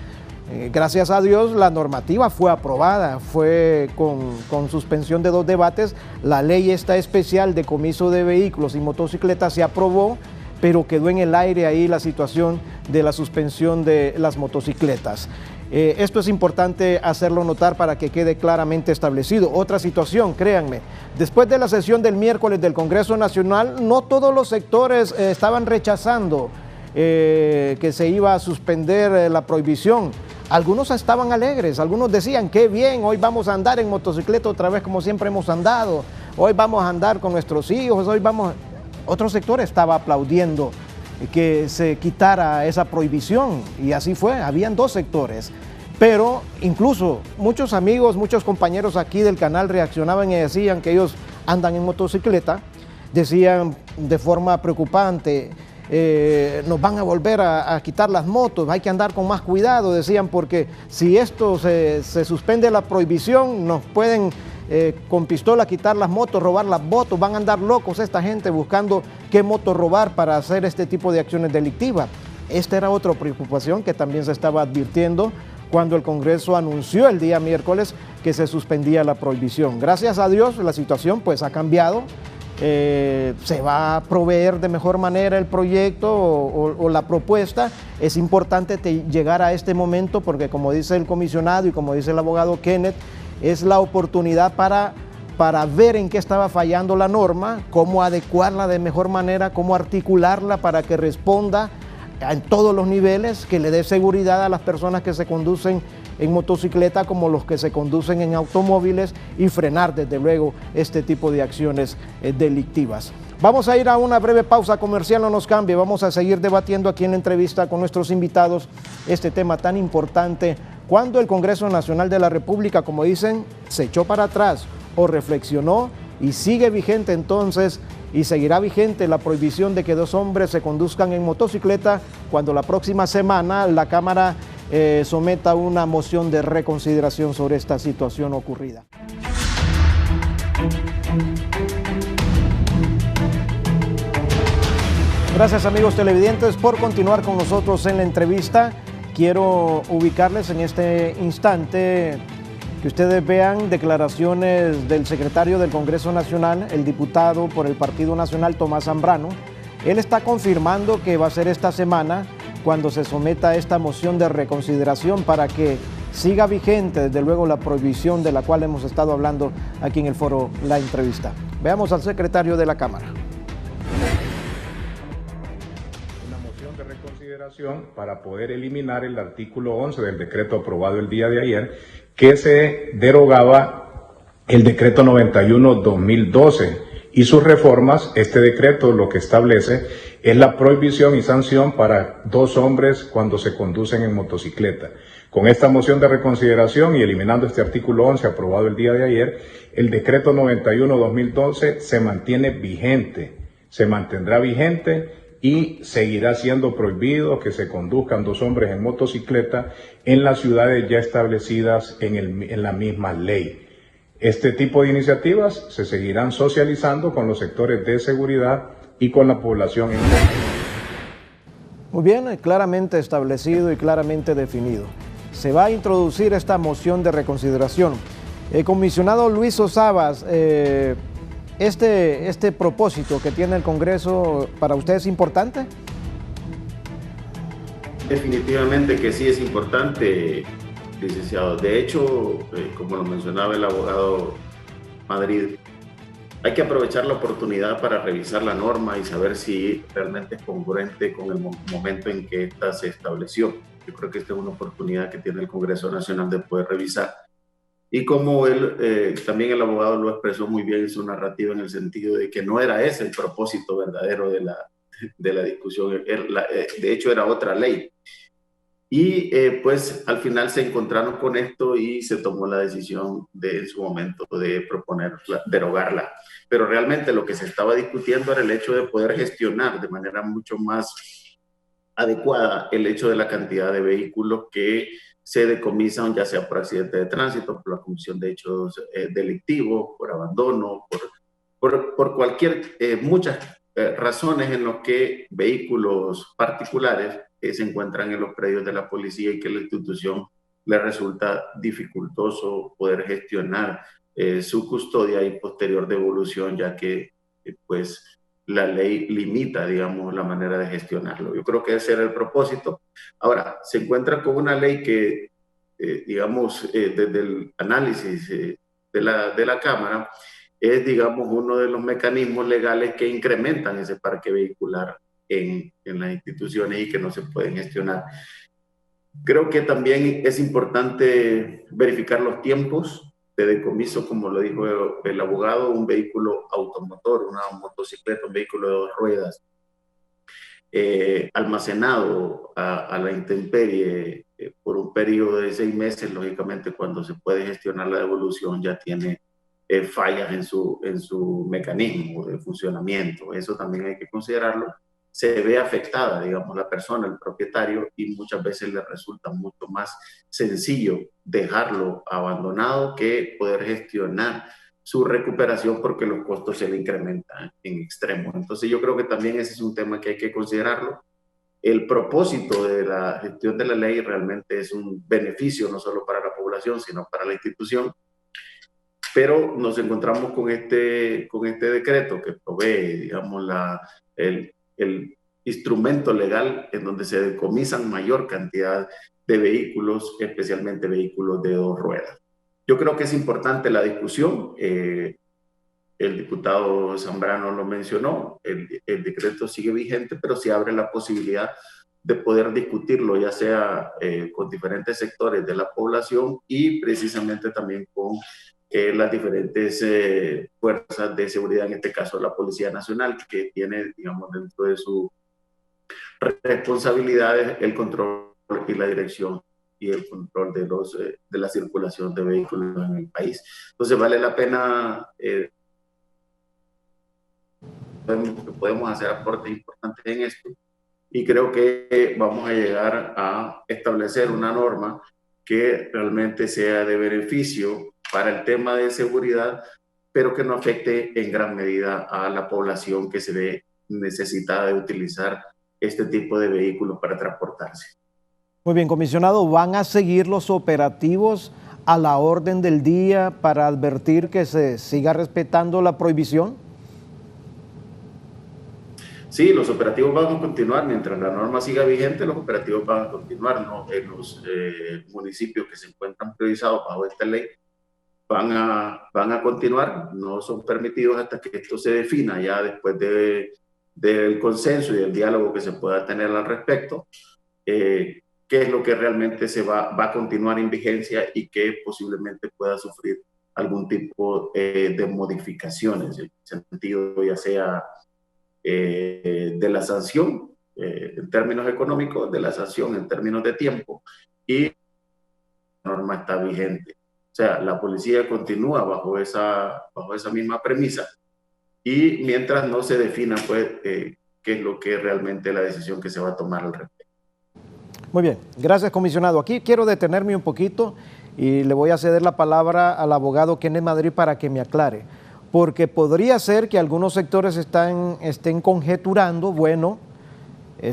Gracias a Dios la normativa fue aprobada, fue con suspensión de 2 debates, la ley esta especial de comiso de vehículos y motocicletas se aprobó, pero quedó en el aire ahí la situación de la suspensión de las motocicletas. Esto es importante hacerlo notar para que quede claramente establecido. Otra situación, créanme, después de la sesión del miércoles del Congreso Nacional, no todos los sectores estaban rechazando que se iba a suspender la prohibición. Algunos estaban alegres, algunos decían, qué bien, hoy vamos a andar en motocicleta otra vez como siempre hemos andado, hoy vamos a andar con nuestros hijos, hoy vamos... Otro sector estaba aplaudiendo que se quitara esa prohibición y así fue, habían 2 sectores. Pero incluso muchos amigos, muchos compañeros aquí del canal reaccionaban y decían que ellos andan en motocicleta, decían de forma preocupante, nos van a volver a quitar las motos, hay que andar con más cuidado, decían, porque si esto se suspende la prohibición, nos pueden con pistola quitar las motos, robar las motos, van a andar locos esta gente buscando qué moto robar para hacer este tipo de acciones delictivas. Esta era otra preocupación que también se estaba advirtiendo cuando el Congreso anunció el día miércoles que se suspendía la prohibición. Gracias a Dios la situación pues ha cambiado. Se va a proveer de mejor manera el proyecto o la propuesta. Es importante llegar a este momento porque, como dice el comisionado y como dice el abogado Kenneth, es la oportunidad para ver en qué estaba fallando la norma, cómo adecuarla de mejor manera, cómo articularla para que responda en todos los niveles, que le dé seguridad a las personas que se conducen en motocicleta como los que se conducen en automóviles y frenar desde luego este tipo de acciones delictivas. Vamos a ir a una breve pausa comercial, no nos cambie, vamos a seguir debatiendo aquí en la entrevista con nuestros invitados este tema tan importante, cuando el Congreso Nacional de la República, como dicen, se echó para atrás o reflexionó y sigue vigente entonces y seguirá vigente la prohibición de que dos hombres se conduzcan en motocicleta cuando la próxima semana la Cámara someta una moción de reconsideración sobre esta situación ocurrida. Gracias amigos televidentes por continuar con nosotros en la entrevista. Quiero ubicarles en este instante que ustedes vean declaraciones del secretario del Congreso Nacional, el diputado por el Partido Nacional Tomás Zambrano. Él está confirmando que va a ser esta semana cuando se someta a esta moción de reconsideración para que siga vigente, desde luego, la prohibición de la cual hemos estado hablando aquí en el foro La Entrevista. Veamos al secretario de la Cámara. Una moción de reconsideración para poder eliminar el artículo 11 del decreto aprobado el día de ayer, que se derogaba el decreto 91-2012 y sus reformas. Este decreto lo que establece es la prohibición y sanción para dos hombres cuando se conducen en motocicleta. Con esta moción de reconsideración y eliminando este artículo 11 aprobado el día de ayer, el decreto 91-2012 se mantiene vigente, se mantendrá vigente y seguirá siendo prohibido que se conduzcan dos hombres en motocicleta en las ciudades ya establecidas en la misma ley. Este tipo de iniciativas se seguirán socializando con los sectores de seguridad y con la población en general. Muy bien, claramente establecido y claramente definido. Se va a introducir esta moción de reconsideración. Comisionado Luis Osabas, este propósito que tiene el Congreso, ¿para usted es importante? Definitivamente que sí es importante, licenciado. De hecho, como lo mencionaba el abogado Madrid, hay que aprovechar la oportunidad para revisar la norma y saber si realmente es congruente con el momento en que ésta se estableció. Yo creo que esta es una oportunidad que tiene el Congreso Nacional de poder revisar. Y como él, también el abogado lo expresó muy bien en su narrativa, en el sentido de que no era ese el propósito verdadero de la discusión, de hecho era otra ley. Y pues al final se encontraron con esto y se tomó la decisión en su momento de proponer derogarla. Pero realmente lo que se estaba discutiendo era el hecho de poder gestionar de manera mucho más adecuada el hecho de la cantidad de vehículos que se decomisan, ya sea por accidente de tránsito, por la comisión de hechos delictivos, por abandono, por cualquier, muchas razones en las que vehículos particulares se encuentran en los predios de la policía y que la institución le resulta dificultoso poder gestionar su custodia y posterior devolución, ya que pues la ley limita, digamos, la manera de gestionarlo. Yo creo que ese era el propósito. Ahora, se encuentra con una ley que, digamos, desde el análisis de la Cámara, es, digamos, uno de los mecanismos legales que incrementan ese parque vehicular en las instituciones y que no se pueden gestionar. Creo que también es importante verificar los tiempos de decomiso, como lo dijo el abogado, un vehículo automotor, una motocicleta, un vehículo de dos ruedas, almacenado a la intemperie por un periodo de 6 meses, lógicamente cuando se puede gestionar la devolución ya tiene fallas en su mecanismo de funcionamiento. Eso también hay que considerarlo. Se ve afectada, digamos, la persona, el propietario, y muchas veces le resulta mucho más sencillo dejarlo abandonado que poder gestionar su recuperación porque los costos se le incrementan en extremo. Entonces yo creo que también ese es un tema que hay que considerarlo. el propósito de la gestión de la ley realmente es un beneficio no solo para la población, sino para la institución. Pero nos encontramos con este decreto que provee, digamos, el instrumento legal en donde se decomisan mayor cantidad de vehículos, especialmente vehículos de 2 ruedas. Yo creo que es importante la discusión. El diputado Zambrano lo mencionó, el decreto sigue vigente, pero se abre la posibilidad de poder discutirlo, ya sea con diferentes sectores de la población y precisamente también con las diferentes fuerzas de seguridad, en este caso la Policía Nacional, que tiene, digamos, dentro de sus responsabilidades el control y la dirección y el control de la circulación de vehículos en el país. Entonces vale la pena, podemos hacer aportes importantes en esto, y creo que vamos a llegar a establecer una norma que realmente sea de beneficio para el tema de seguridad, pero que no afecte en gran medida a la población que se ve necesitada de utilizar este tipo de vehículos para transportarse. Muy bien, comisionado, ¿van a seguir los operativos a la orden del día para advertir que se siga respetando la prohibición? Sí, los operativos van a continuar mientras la norma siga vigente. Los operativos van a continuar, ¿no? En los municipios que se encuentran priorizados bajo esta ley van a continuar, no son permitidos hasta que esto se defina ya después del consenso y del diálogo que se pueda tener al respecto, qué es lo que realmente va a continuar en vigencia y que posiblemente pueda sufrir algún tipo de modificaciones, en el sentido ya sea de la sanción en términos económicos, de la sanción en términos de tiempo, y la norma está vigente. O sea, la policía continúa bajo esa misma premisa, y mientras no se defina pues qué es lo que realmente la decisión que se va a tomar al respecto. Muy bien, gracias, comisionado. Aquí quiero detenerme un poquito y le voy a ceder la palabra al abogado Kenneth Madrid para que me aclare, porque podría ser que algunos sectores estén conjeturando, bueno,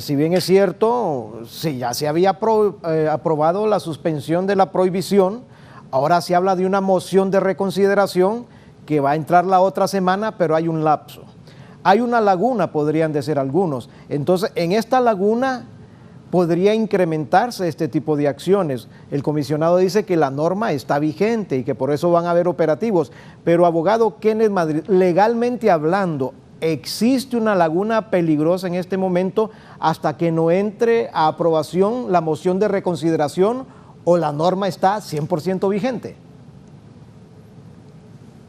si bien es cierto, si ya se había aprobado la suspensión de la prohibición, ahora se habla de una moción de reconsideración que va a entrar la otra semana, pero hay un lapso. Hay una laguna, podrían decir algunos. Entonces, en esta laguna podría incrementarse este tipo de acciones. El comisionado dice que la norma está vigente y que por eso van a haber operativos. Pero, abogado Kenneth Madrid, legalmente hablando, ¿existe una laguna peligrosa en este momento hasta que no entre a aprobación la moción de reconsideración, o la norma está 100% vigente?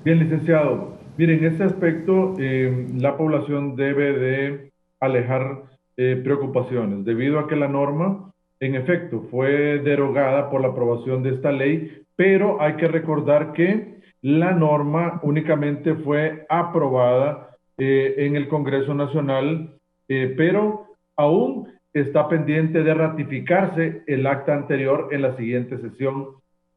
Bien, licenciado. Miren, en este aspecto, la población debe de alejar preocupaciones, debido a que la norma, en efecto, fue derogada por la aprobación de esta ley, pero hay que recordar que la norma únicamente fue aprobada en el Congreso Nacional, pero aún está pendiente de ratificarse el acta anterior en la siguiente sesión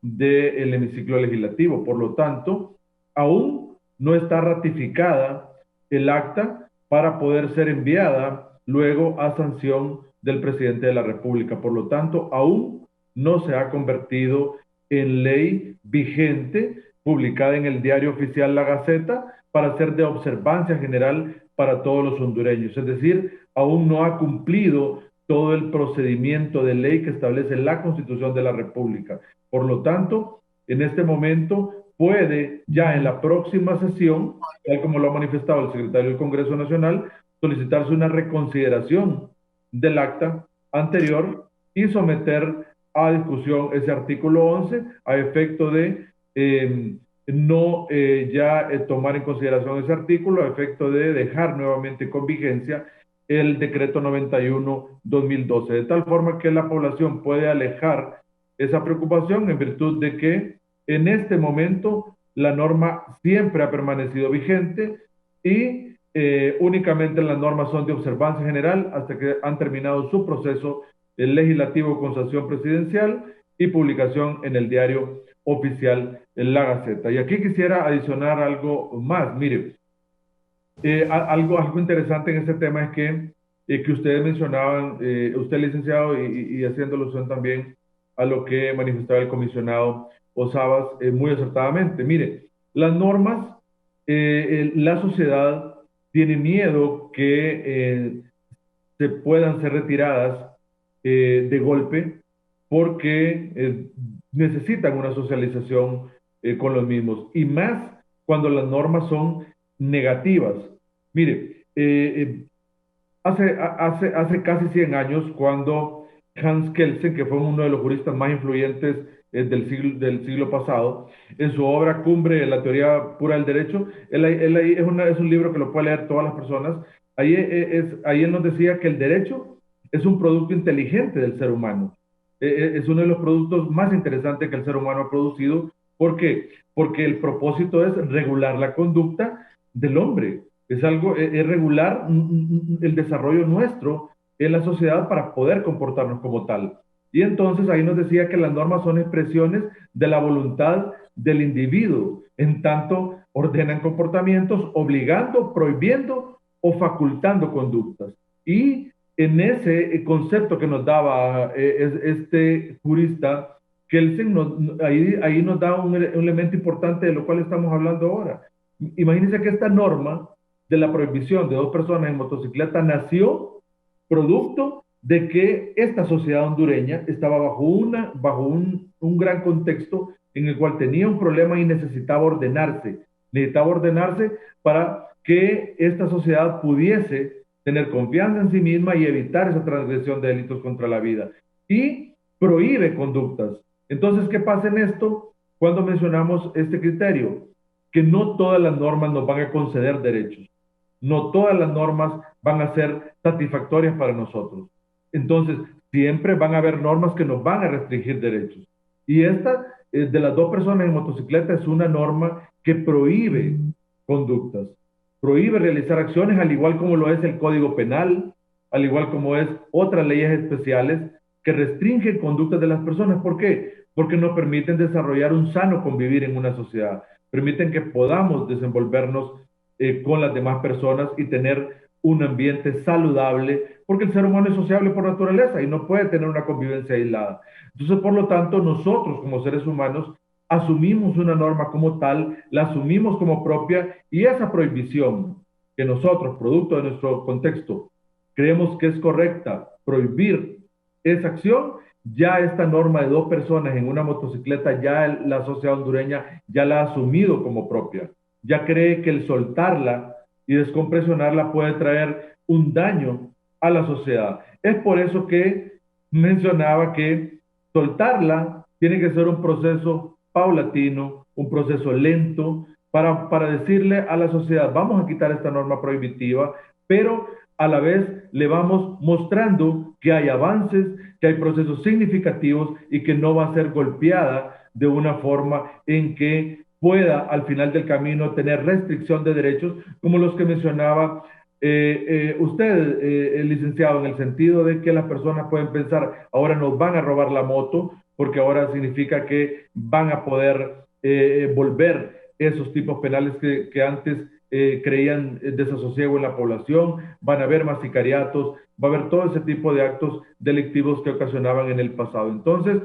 del hemiciclo legislativo. Por lo tanto, aún no está ratificada el acta para poder ser enviada luego a sanción del presidente de la República. Por lo tanto, aún no se ha convertido en ley vigente, publicada en el Diario Oficial La Gaceta, para ser de observancia general para todos los hondureños. Es decir, aún no ha cumplido todo el procedimiento de ley que establece la Constitución de la República. Por lo tanto, en este momento puede ya en la próxima sesión, tal como lo ha manifestado el secretario del Congreso Nacional, solicitarse una reconsideración del acta anterior y someter a discusión ese artículo 11 a efecto de tomar en consideración ese artículo, a efecto de dejar nuevamente con vigencia el decreto 91-2012, de tal forma que la población puede alejar esa preocupación en virtud de que en este momento la norma siempre ha permanecido vigente y únicamente las normas son de observancia general hasta que han terminado su proceso legislativo con sanción presidencial y publicación en el Diario Oficial La Gaceta. Y aquí quisiera adicionar algo más. Mire, algo interesante en este tema es que que ustedes mencionaban, usted licenciado, y haciendo alusión también a lo que manifestaba el comisionado Osabas muy acertadamente. Mire, las normas, la sociedad tiene miedo que se puedan ser retiradas de golpe porque necesitan una socialización con los mismos, y más cuando las normas son negativas. Mire, hace casi 100 años, cuando Hans Kelsen, que fue uno de los juristas más influyentes del siglo pasado, en su obra Cumbre, la teoría pura del derecho, es un libro que lo puede leer todas las personas. Ahí él nos decía que el derecho es un producto inteligente del ser humano. Es uno de los productos más interesantes que el ser humano ha producido. ¿Por qué? Porque el propósito es regular la conducta del hombre. Es regular el desarrollo nuestro en la sociedad para poder comportarnos como tal. Y entonces ahí nos decía que las normas son expresiones de la voluntad del individuo, en tanto ordenan comportamientos, obligando, prohibiendo o facultando conductas. Y en ese concepto que nos daba este jurista, Kelsen, ahí nos da un elemento importante de lo cual estamos hablando ahora. Imagínense que esta norma de la prohibición de 2 personas en motocicleta nació producto de que esta sociedad hondureña estaba bajo un gran contexto en el cual tenía un problema y necesitaba ordenarse para que esta sociedad pudiese tener confianza en sí misma y evitar esa transgresión de delitos contra la vida. Y prohíbe conductas. Entonces, ¿qué pasa en esto cuando mencionamos este criterio? Que no todas las normas nos van a conceder derechos. No todas las normas van a ser satisfactorias para nosotros. Entonces, siempre van a haber normas que nos van a restringir derechos. Y esta, de las 2 personas en motocicleta, es una norma que prohíbe conductas, prohíbe realizar acciones, al igual como lo es el Código Penal, al igual como es otras leyes especiales que restringen conductas de las personas. ¿Por qué? Porque nos permiten desarrollar un sano convivir en una sociedad, permiten que podamos desenvolvernos con las demás personas y tener un ambiente saludable, porque el ser humano es sociable por naturaleza y no puede tener una convivencia aislada. Entonces, por lo tanto, nosotros como seres humanos asumimos una norma como tal, la asumimos como propia, y esa prohibición que nosotros, producto de nuestro contexto, creemos que es correcta, prohibir esa acción, ya esta norma de 2 personas en una motocicleta, ya la sociedad hondureña ya la ha asumido como propia. Ya cree que el soltarla y descompresionarla puede traer un daño a la sociedad. Es por eso que mencionaba que soltarla tiene que ser un proceso paulatino, un proceso lento, para decirle a la sociedad, vamos a quitar esta norma prohibitiva, pero a la vez le vamos mostrando que hay avances, que hay procesos significativos y que no va a ser golpeada de una forma en que pueda al final del camino tener restricción de derechos como los que mencionaba usted, el licenciado, en el sentido de que las personas pueden pensar, ahora nos van a robar la moto, porque ahora significa que van a poder volver esos tipos penales que antes creían desasosiego en la población, van a haber más sicariatos, va a haber todo ese tipo de actos delictivos que ocasionaban en el pasado. Entonces,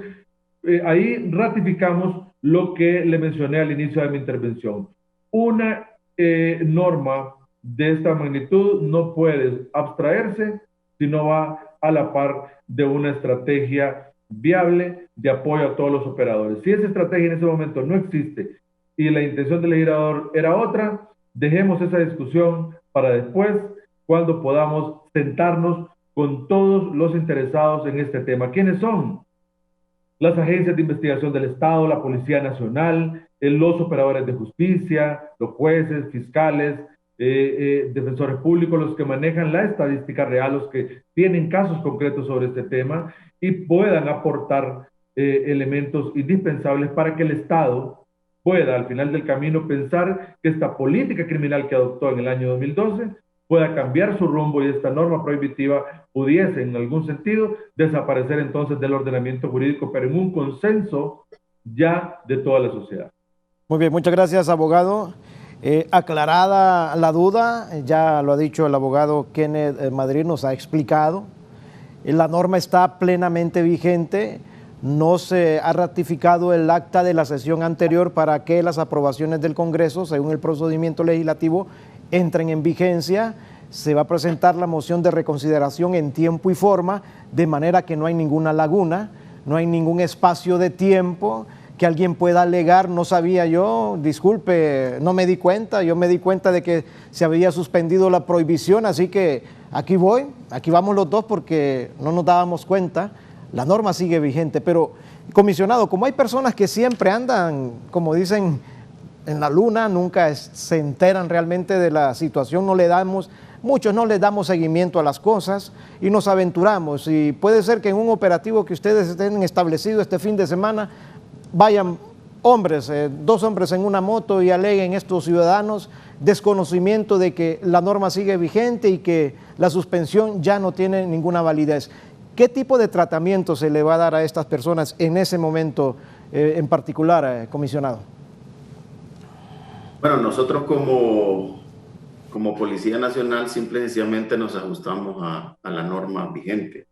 ahí ratificamos lo que le mencioné al inicio de mi intervención. Una norma de esta magnitud no puede abstraerse si no va a la par de una estrategia viable de apoyo a todos los operadores. Si esa estrategia en ese momento no existe y la intención del legislador era otra, dejemos esa discusión para después, cuando podamos sentarnos con todos los interesados en este tema. ¿Quiénes son? Las agencias de investigación del Estado, la Policía Nacional, los operadores de justicia, los jueces, fiscales, defensores públicos, los que manejan la estadística real, los que tienen casos concretos sobre este tema y puedan aportar elementos indispensables para que el Estado pueda al final del camino pensar que esta política criminal que adoptó en el año 2012 pueda cambiar su rumbo y esta norma prohibitiva pudiese en algún sentido desaparecer entonces del ordenamiento jurídico, pero en un consenso ya de toda la sociedad. Muy bien, muchas gracias, abogado. Aclarada la duda, ya lo ha dicho el abogado Kenneth Madrid, nos ha explicado, la norma está plenamente vigente, no se ha ratificado el acta de la sesión anterior para que las aprobaciones del Congreso, según el procedimiento legislativo, entren en vigencia. Se va a presentar la moción de reconsideración en tiempo y forma, de manera que no hay ninguna laguna, no hay ningún espacio de tiempo que alguien pueda alegar, no sabía yo, disculpe, no me di cuenta, yo me di cuenta de que se había suspendido la prohibición, así que aquí vamos los dos porque no nos dábamos cuenta, la norma sigue vigente. Pero, comisionado, como hay personas que siempre andan, como dicen, en la luna, nunca se enteran realmente de la situación, muchos no les damos seguimiento a las cosas y nos aventuramos, y puede ser que en un operativo que ustedes estén establecido este fin de semana, vayan hombres, 2 hombres en una moto y aleguen estos ciudadanos desconocimiento de que la norma sigue vigente y que la suspensión ya no tiene ninguna validez. ¿Qué tipo de tratamiento se le va a dar a estas personas en ese momento en particular, comisionado? Bueno, nosotros como Policía Nacional simple y sencillamente nos ajustamos a la norma vigente.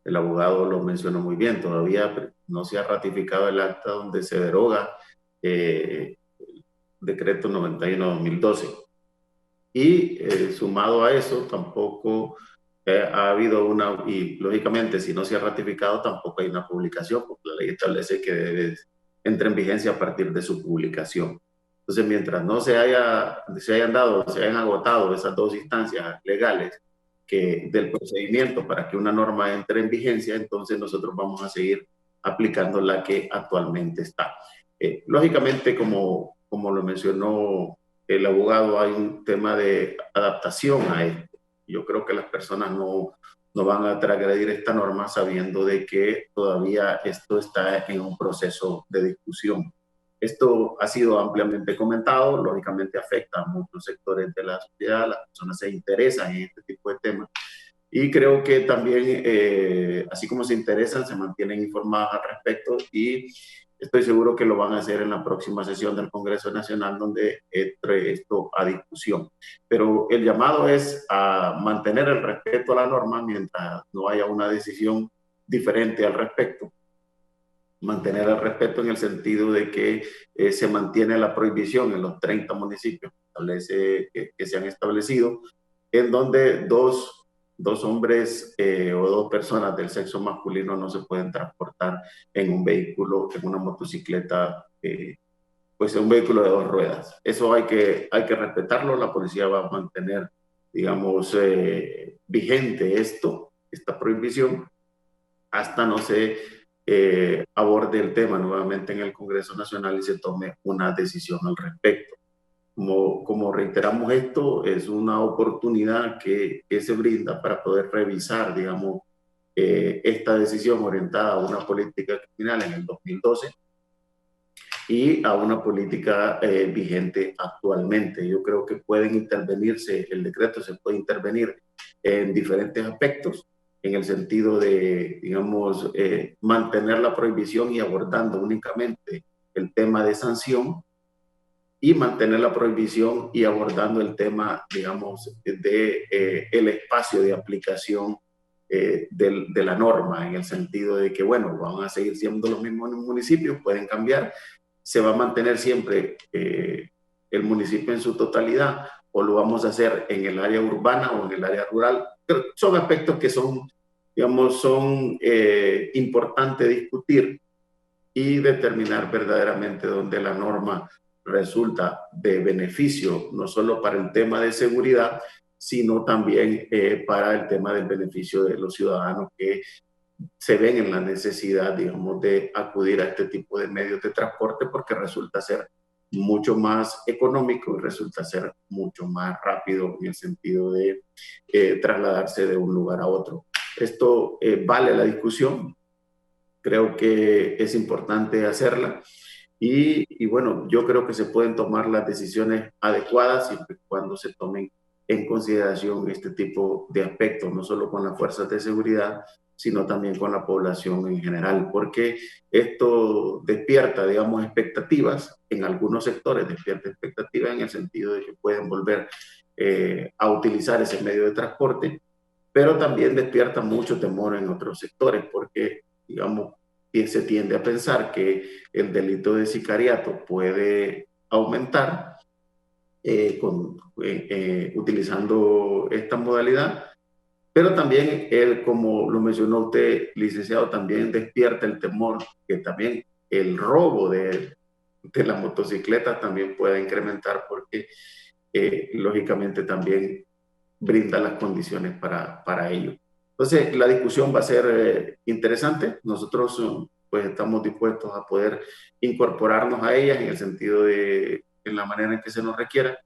El abogado lo mencionó muy bien, todavía no se ha ratificado el acta donde se deroga el decreto 91/2012. Y sumado a eso, tampoco ha habido y lógicamente si no se ha ratificado, tampoco hay una publicación, porque la ley establece que entra en vigencia a partir de su publicación. Entonces, mientras no se hayan agotado esas 2 instancias legales del procedimiento para que una norma entre en vigencia, entonces nosotros vamos a seguir aplicando la que actualmente está. Lógicamente, como lo mencionó el abogado, hay un tema de adaptación a esto. Yo creo que las personas no van a transgredir esta norma sabiendo de que todavía esto está en un proceso de discusión. Esto ha sido ampliamente comentado, lógicamente afecta a muchos sectores de la sociedad, las personas se interesan en este tipo de temas y creo que también, así como se interesan, se mantienen informados al respecto y estoy seguro que lo van a hacer en la próxima sesión del Congreso Nacional donde entre esto a discusión. Pero el llamado es a mantener el respeto a la norma mientras no haya una decisión diferente al respecto. Mantener el respeto en el sentido de que se mantiene la prohibición en los 30 municipios que se han establecido, en donde dos hombres o 2 personas del sexo masculino no se pueden transportar en un vehículo, en una motocicleta, pues en un vehículo de 2 ruedas. Eso hay que respetarlo. La policía va a mantener, digamos, vigente esta prohibición hasta no se aborde el tema nuevamente en el Congreso Nacional y se tome una decisión al respecto. Como reiteramos, esto es una oportunidad que se brinda para poder revisar, digamos, esta decisión orientada a una política criminal en el 2012 y a una política vigente actualmente. Yo creo que pueden intervenirse, el decreto se puede intervenir en diferentes aspectos, en el sentido de, digamos, mantener la prohibición y abordando únicamente el tema de sanción, y mantener la prohibición y abordando el tema, digamos, de el espacio de aplicación de la norma, en el sentido de que, bueno, van a seguir siendo los mismos municipios, pueden cambiar, se va a mantener siempre el municipio en su totalidad, o lo vamos a hacer en el área urbana o en el área rural. Pero son aspectos que son, digamos, importantes discutir y determinar verdaderamente dónde la norma resulta de beneficio, no solo para el tema de seguridad, sino también para el tema del beneficio de los ciudadanos que se ven en la necesidad, digamos, de acudir a este tipo de medios de transporte porque resulta ser mucho más económico y resulta ser mucho más rápido en el sentido de trasladarse de un lugar a otro. Esto vale la discusión, creo que es importante hacerla y bueno, yo creo que se pueden tomar las decisiones adecuadas siempre y cuando se tomen en consideración este tipo de aspectos, no solo con las fuerzas de seguridad, sino también con la población en general, porque esto despierta, digamos, expectativas en algunos sectores, despierta expectativas en el sentido de que pueden volver a utilizar ese medio de transporte, pero también despierta mucho temor en otros sectores, porque, digamos, se tiende a pensar que el delito de sicariato puede aumentar utilizando esta modalidad, pero también, como lo mencionó usted, licenciado, también despierta el temor que también el robo de las motocicletas también pueda incrementar, porque lógicamente también brinda las condiciones para ello. Entonces, la discusión va a ser interesante. Nosotros pues estamos dispuestos a poder incorporarnos a ellas en el sentido de, en la manera en que se nos requiera,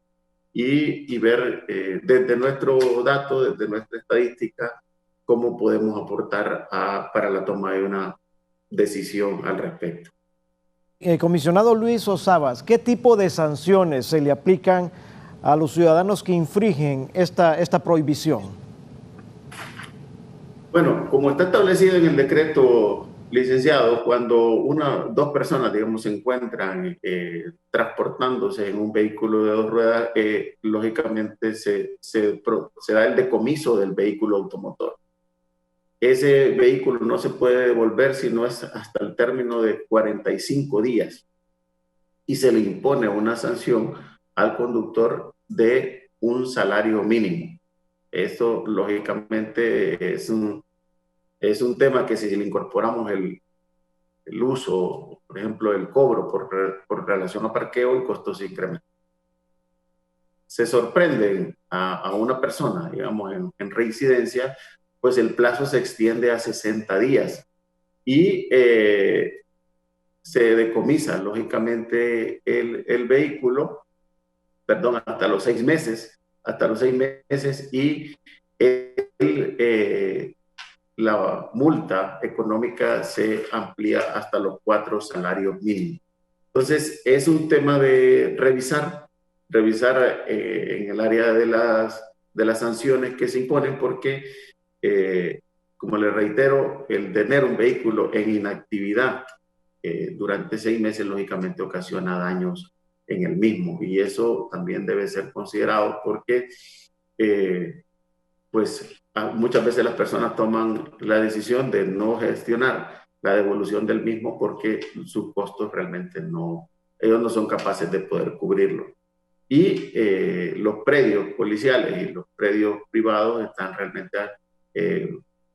y ver desde nuestro dato, desde nuestra estadística, cómo podemos aportar para la toma de una decisión al respecto. Comisionado Luis Osabas, ¿qué tipo de sanciones se le aplican a los ciudadanos que infringen esta prohibición? Bueno, como está establecido en el decreto, licenciado, cuando dos personas, digamos, se encuentran transportándose en un vehículo de dos ruedas, lógicamente se da el decomiso del vehículo automotor. Ese vehículo no se puede devolver si no es hasta el término de 45 días, y se le impone una sanción al conductor de un salario mínimo. Eso, lógicamente, es un tema que, si le incorporamos el uso, por ejemplo, el cobro por relación a parqueo, el costo se incrementa. Se sorprenden a una persona, digamos, en reincidencia, pues el plazo se extiende a 60 días y se decomisa, lógicamente, el vehículo, perdón, hasta los 6 meses, y la multa económica se amplía hasta los 4 salarios mínimos. Entonces, es un tema de revisar en el área de las sanciones que se imponen, porque, como le reitero, el tener un vehículo en inactividad durante 6 meses, lógicamente, ocasiona daños en el mismo, y eso también debe ser considerado, porque pues muchas veces las personas toman la decisión de no gestionar la devolución del mismo porque sus costos realmente ellos no son capaces de poder cubrirlo. Y los predios policiales y los predios privados están realmente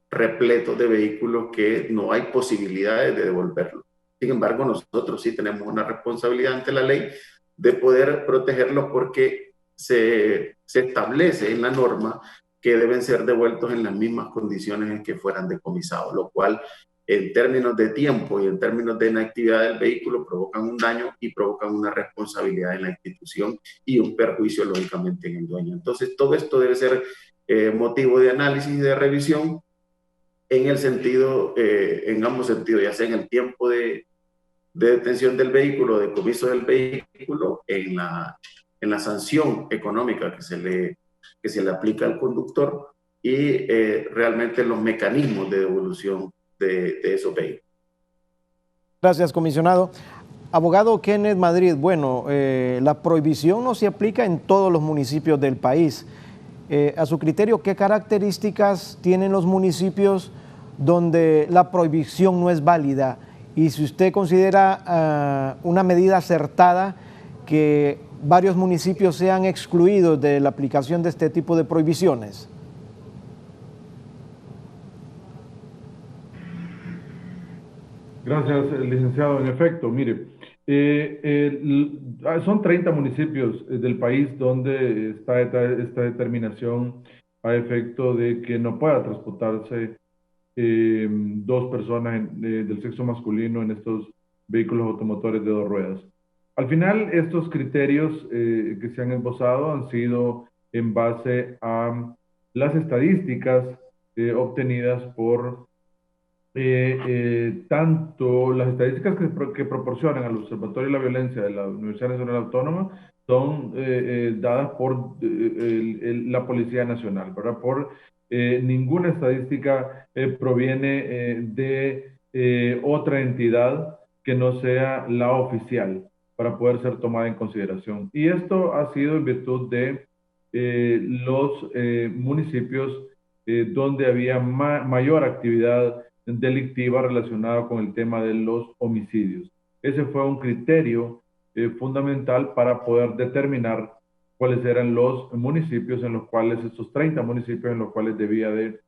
repletos de vehículos que no hay posibilidades de devolverlos. Sin embargo, nosotros sí tenemos una responsabilidad ante la ley de poder protegerlos, porque se establece en la norma que deben ser devueltos en las mismas condiciones en que fueran decomisados, lo cual, en términos de tiempo y en términos de inactividad del vehículo, provocan un daño y provocan una responsabilidad en la institución y un perjuicio, lógicamente, en el dueño. Entonces, todo esto debe ser motivo de análisis y de revisión en el sentido, en ambos sentidos, ya sea en el tiempo de detención del vehículo, de decomiso del vehículo, en la sanción económica que se le aplica al conductor, y realmente los mecanismos de devolución de esos vehículos. Gracias, comisionado. Abogado Kenneth Madrid, bueno, la prohibición no se aplica en todos los municipios del país. A su criterio, ¿qué características tienen los municipios donde la prohibición no es válida? Y si usted considera una medida acertada que varios municipios sean excluidos de la aplicación de este tipo de prohibiciones. Gracias, licenciado. En efecto, mire, son 30 municipios del país donde está esta determinación a efecto de que no pueda transportarse dos personas del sexo masculino en estos vehículos automotores de dos ruedas. Al final, estos criterios que se han esbozado han sido en base a las estadísticas obtenidas por tanto las estadísticas que proporcionan al Observatorio de la Violencia de la Universidad Nacional Autónoma son dadas por la Policía Nacional, ¿verdad? Por ninguna estadística proviene de otra entidad que no sea la oficial para poder ser tomada en consideración. Y esto ha sido en virtud de los municipios donde había mayor actividad delictiva relacionada con el tema de los homicidios. Ese fue un criterio fundamental para poder determinar cuáles eran los municipios en los cuales, estos 30 municipios en los cuales debía de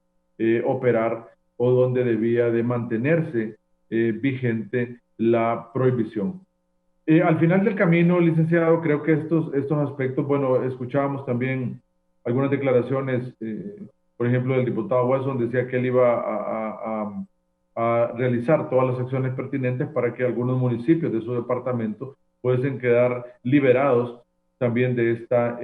operar o donde debía de mantenerse vigente la prohibición. Al final del camino, licenciado, creo que estos aspectos, bueno, escuchábamos también algunas declaraciones, por ejemplo, del diputado Wesson decía que él iba a realizar todas las acciones pertinentes para que algunos municipios de su departamento pudiesen quedar liberados también de esta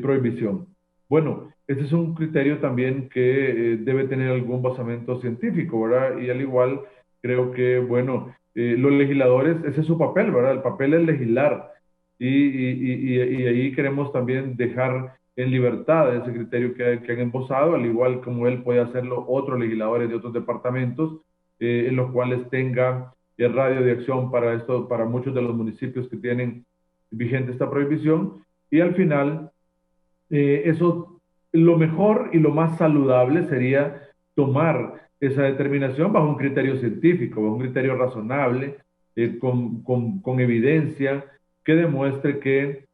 prohibición. Bueno, ese es un criterio también que debe tener algún basamento científico, ¿verdad? Y al igual, creo que, bueno, los legisladores, ese es su papel, ¿verdad? El papel es legislar. Y ahí queremos también dejar en libertad ese criterio que han embosado, al igual como él puede hacerlo otros legisladores de otros departamentos, en los cuales tenga el radio de acción para esto, para muchos de los municipios que tienen vigente esta prohibición. Y al final, eso, lo mejor y lo más saludable sería tomar esa determinación bajo un criterio científico, bajo un criterio razonable, con evidencia que demuestre que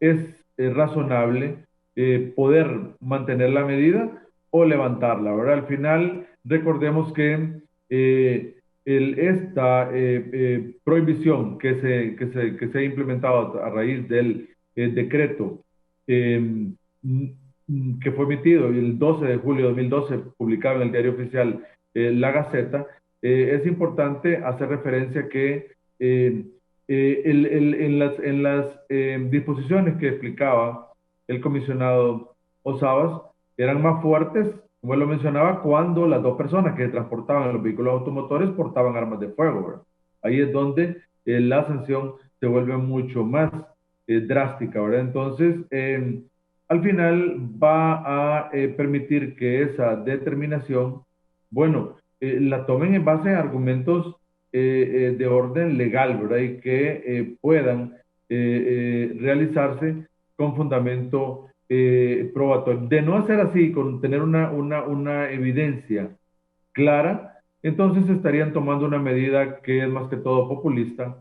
es razonable poder mantener la medida o levantarla, ¿verdad? Al final, recordemos que esta prohibición que se ha implementado a raíz del decreto que fue emitido el 12 de julio de 2012, publicado en el Diario Oficial La Gaceta, es importante hacer referencia que en las disposiciones que explicaba el comisionado Osabas eran más fuertes, como él lo mencionaba, cuando las dos personas que transportaban en los vehículos automotores portaban armas de fuego, ¿verdad? Ahí es donde la sanción se vuelve mucho más drástica, ¿verdad? Entonces, al final va a permitir que esa determinación, bueno, la tomen en base a argumentos de orden legal, ¿verdad? Y que puedan realizarse con fundamento probatorio. De no hacer así, con tener una evidencia clara, entonces estarían tomando una medida que es más que todo populista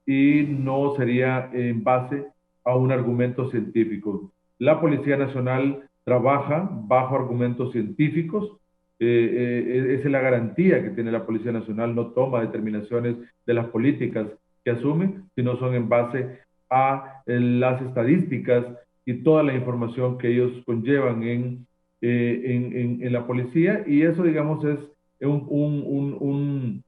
y no sería en base a un argumento científico. La Policía Nacional trabaja bajo argumentos científicos, esa es la garantía que tiene la Policía Nacional, no toma determinaciones de las políticas que asume, sino son en base a las estadísticas y toda la información que ellos conllevan en la policía, y eso, digamos, es un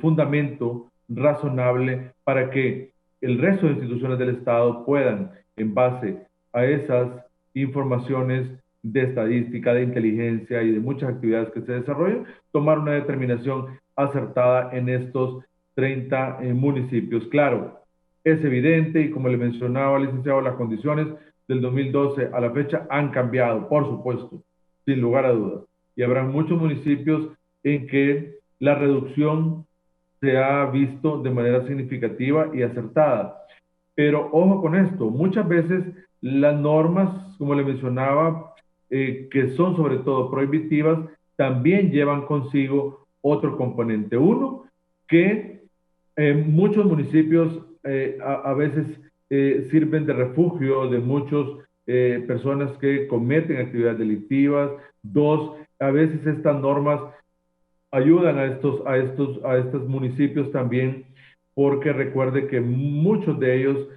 fundamento razonable para que el resto de instituciones del Estado puedan, en base a esas informaciones de estadística, de inteligencia y de muchas actividades que se desarrollan, tomar una determinación acertada en estos 30 municipios. Claro, es evidente, y como le mencionaba, licenciado, las condiciones del 2012 a la fecha han cambiado, por supuesto, sin lugar a dudas. Y habrá muchos municipios en que la reducción se ha visto de manera significativa y acertada. Pero ojo con esto, muchas veces las normas, como le mencionaba, que son sobre todo prohibitivas, también llevan consigo otro componente. Uno, que muchos municipios a veces sirven de refugio de muchas personas que cometen actividades delictivas. Dos, a veces estas normas ayudan a estos municipios también, porque recuerde que muchos de ellos,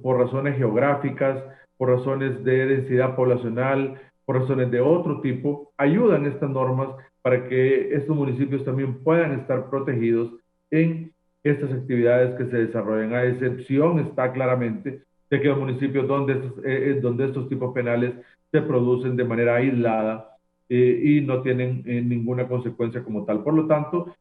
por razones geográficas, por razones de densidad poblacional, por razones de otro tipo, ayudan estas normas para que estos municipios también puedan estar protegidos en estas actividades que se desarrollan. A excepción está claramente de que los municipios donde estos tipos penales se producen de manera aislada y no tienen ninguna consecuencia como tal. Por lo tanto,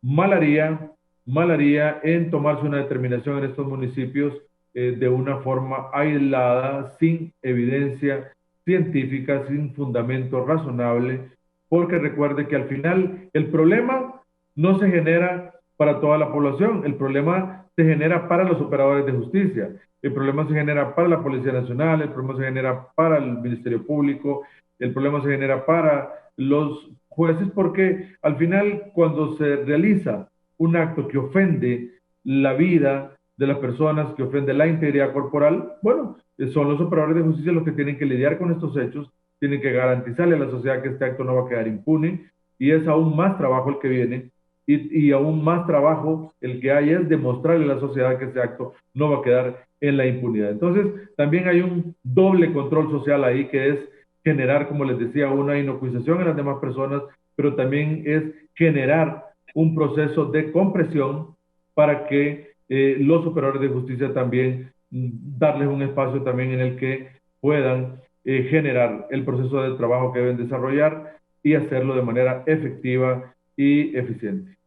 mal haría en tomarse una determinación en estos municipios de una forma aislada, sin evidencia científica, sin fundamento razonable, porque recuerde que al final el problema no se genera para toda la población, el problema se genera para los operadores de justicia, el problema se genera para la Policía Nacional, el problema se genera para el Ministerio Público, el problema se genera para los jueces, porque al final cuando se realiza un acto que ofende la vida de las personas, que ofende la integridad corporal, bueno, son los operadores de justicia los que tienen que lidiar con estos hechos, tienen que garantizarle a la sociedad que este acto no va a quedar impune, y es aún más trabajo el que viene, y aún más trabajo el que hay es demostrarle a la sociedad que este acto no va a quedar en la impunidad. Entonces, también hay un doble control social ahí, que es generar, como les decía, una inocuización en las demás personas, pero también es generar un proceso de compresión para que los operadores de justicia también, darles un espacio también en el que puedan generar el proceso de trabajo que deben desarrollar y hacerlo de manera efectiva y eficiente.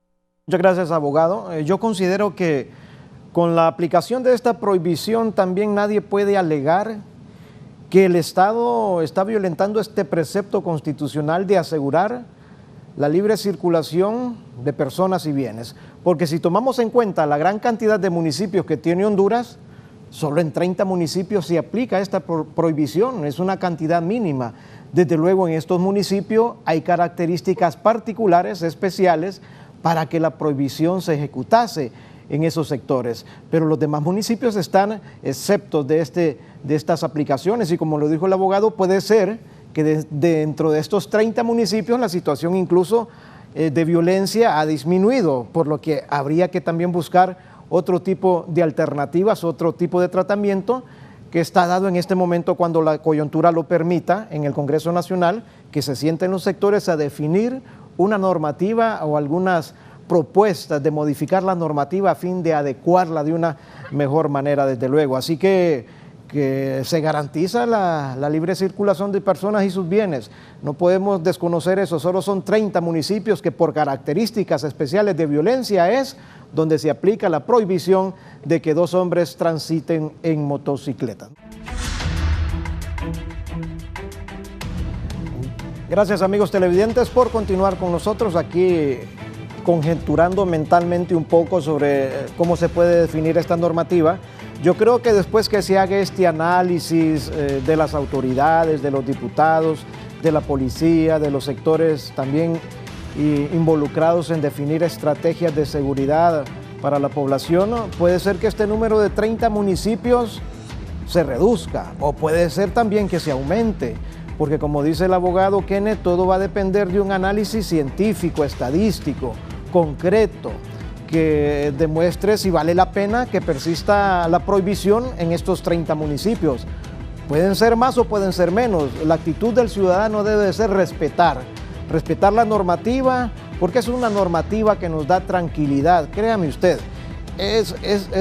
Muchas gracias, abogado. Yo considero que con la aplicación de esta prohibición también nadie puede alegar que el Estado está violentando este precepto constitucional de asegurar la libre circulación de personas y bienes. Porque si tomamos en cuenta la gran cantidad de municipios que tiene Honduras, solo en 30 municipios se aplica esta prohibición, es una cantidad mínima. Desde luego en estos municipios hay características particulares, especiales, para que la prohibición se ejecutase en esos sectores. Pero los demás municipios están exceptos de estas aplicaciones, y como lo dijo el abogado, puede ser que dentro de estos 30 municipios la situación incluso de violencia ha disminuido, por lo que habría que también buscar otro tipo de alternativas, otro tipo de tratamiento que está dado en este momento cuando la coyuntura lo permita en el Congreso Nacional, que se sienten los sectores a definir una normativa o algunas propuestas de modificar la normativa a fin de adecuarla de una mejor manera, desde luego. Así que se garantiza la libre circulación de personas y sus bienes. No podemos desconocer eso. Solo son 30 municipios que por características especiales de violencia es donde se aplica la prohibición de que dos hombres transiten en motocicleta. Gracias, amigos televidentes, por continuar con nosotros aquí conjeturando mentalmente un poco sobre cómo se puede definir esta normativa. Yo creo que después que se haga este análisis de las autoridades, de los diputados, de la policía, de los sectores también involucrados en definir estrategias de seguridad para la población, puede ser que este número de 30 municipios se reduzca, o puede ser también que se aumente, porque como dice el abogado Kenneth, todo va a depender de un análisis científico, estadístico, concreto, que demuestre si vale la pena que persista la prohibición en estos 30 municipios. Pueden ser más o pueden ser menos. La actitud del ciudadano debe de ser respetar la normativa, porque es una normativa que nos da tranquilidad. Créame usted, es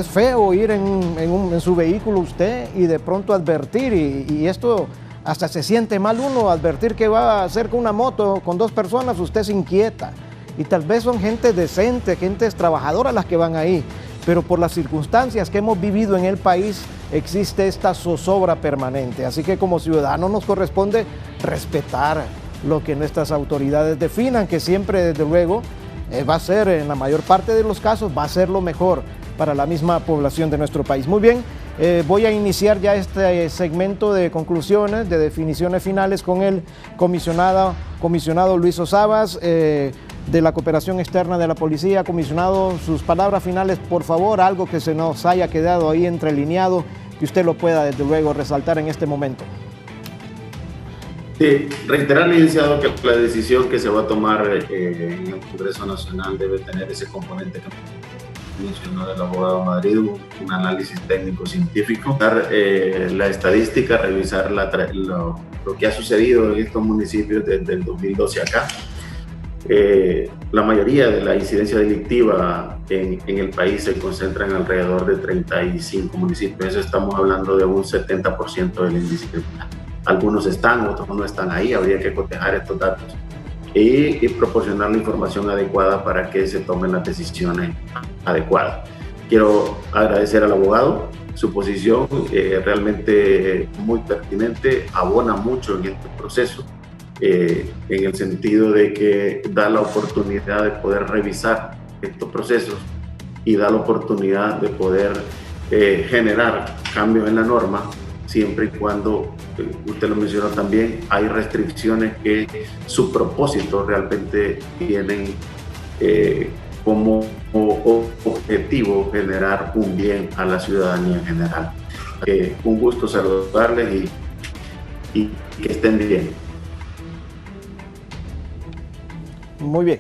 feo ir en su vehículo usted y de pronto advertir, y esto hasta se siente mal uno, advertir que va a hacer con una moto con dos personas, usted se inquieta. Y tal vez son gente decente, gentes trabajadoras las que van ahí, pero por las circunstancias que hemos vivido en el país existe esta zozobra permanente. Así que como ciudadanos nos corresponde respetar lo que nuestras autoridades definan, que siempre, desde luego, va a ser, en la mayor parte de los casos, va a ser lo mejor para la misma población de nuestro país. Muy bien, voy a iniciar ya este segmento de conclusiones, de definiciones finales con el comisionado Luis Osabas, de la Cooperación Externa de la Policía. Comisionado, sus palabras finales, por favor, algo que se nos haya quedado ahí entrelineado, que usted lo pueda, desde luego, resaltar en este momento. Sí, reiterar, licenciado, que la decisión que se va a tomar en el Congreso Nacional debe tener ese componente que mencionó el abogado Madrid, un análisis técnico-científico, dar la estadística, revisar lo que ha sucedido en estos municipios desde el 2012 acá. La mayoría de la incidencia delictiva en el país se concentra en alrededor de 35 municipios. Eso estamos hablando de un 70% del índice criminal. Algunos están, otros no están ahí. Habría que cotejar estos datos y proporcionar la información adecuada para que se tomen las decisiones adecuadas. Quiero agradecer al abogado su posición realmente muy pertinente, abona mucho en este proceso, en el sentido de que da la oportunidad de poder revisar estos procesos y da la oportunidad de poder generar cambios en la norma, siempre y cuando, usted lo mencionó también, hay restricciones que su propósito realmente tienen como objetivo generar un bien a la ciudadanía en general. Un gusto saludarles y que estén bien. Muy bien.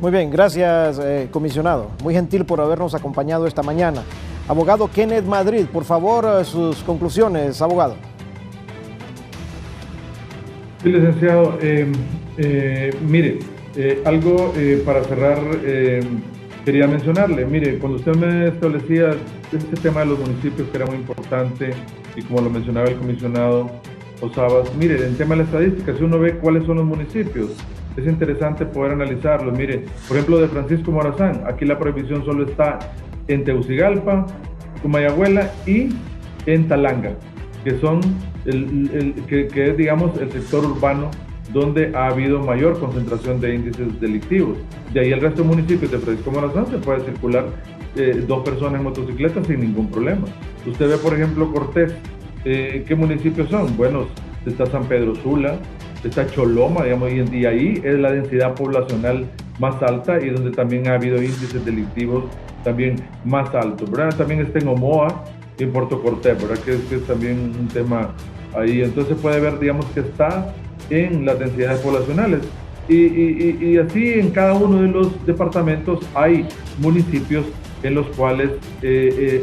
Muy bien, gracias, comisionado. Muy gentil por habernos acompañado esta mañana. Abogado Kenneth Madrid, por favor, sus conclusiones, abogado. Sí, licenciado. Mire, algo para cerrar, quería mencionarle. Mire, cuando usted me establecía este tema de los municipios, que era muy importante, y como lo mencionaba el comisionado Osabas, mire, en tema de la estadística, si uno ve cuáles son los municipios, es interesante poder analizarlos. Mire, por ejemplo, de Francisco Morazán, aquí la prohibición solo está en Tegucigalpa, Comayagüela y en Talanga, que son que es, digamos, el sector urbano donde ha habido mayor concentración de índices delictivos. De ahí el resto de municipios de Francisco Morazán se puede circular 2 personas en motocicleta sin ningún problema. Usted ve, por ejemplo, Cortés, ¿qué municipios son? Bueno, está San Pedro Sula, está Choloma, digamos, y ahí es la densidad poblacional más alta y donde también ha habido índices delictivos también más altos, ¿verdad? También está en Omoa y en Puerto Cortés, ¿verdad? Que es también un tema ahí. Entonces puede ver, digamos, que está en las densidades poblacionales. Y así en cada uno de los departamentos hay municipios en los cuales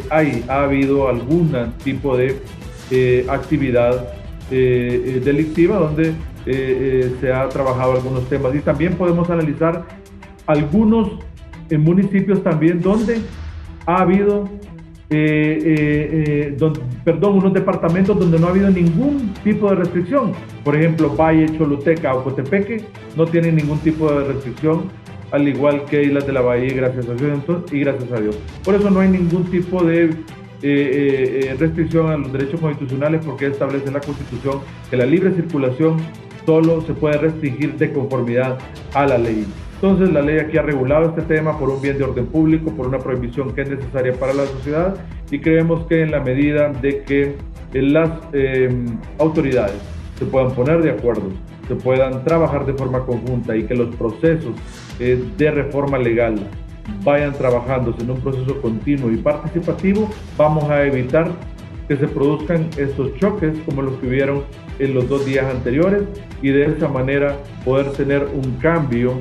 ha habido algún tipo de actividad delictiva donde se ha trabajado algunos temas. Y también podemos analizar algunos municipios también donde ha habido unos departamentos donde no ha habido ningún tipo de restricción. Por ejemplo, Valle, Choluteca o Cotepeque no tienen ningún tipo de restricción, al igual que Islas de la Bahía, gracias a Dios, y gracias a Dios. Por eso no hay ningún tipo de restricción a los derechos constitucionales, porque establece la Constitución que la libre circulación solo se puede restringir de conformidad a la ley. Entonces, la ley aquí ha regulado este tema por un bien de orden público, por una prohibición que es necesaria para la sociedad, y creemos que en la medida de que las autoridades se puedan poner de acuerdo, se puedan trabajar de forma conjunta y que los procesos de reforma legal vayan trabajándose en un proceso continuo y participativo, vamos a evitar que se produzcan estos choques como los que hubieron en los 2 días anteriores, y de esa manera poder tener un cambio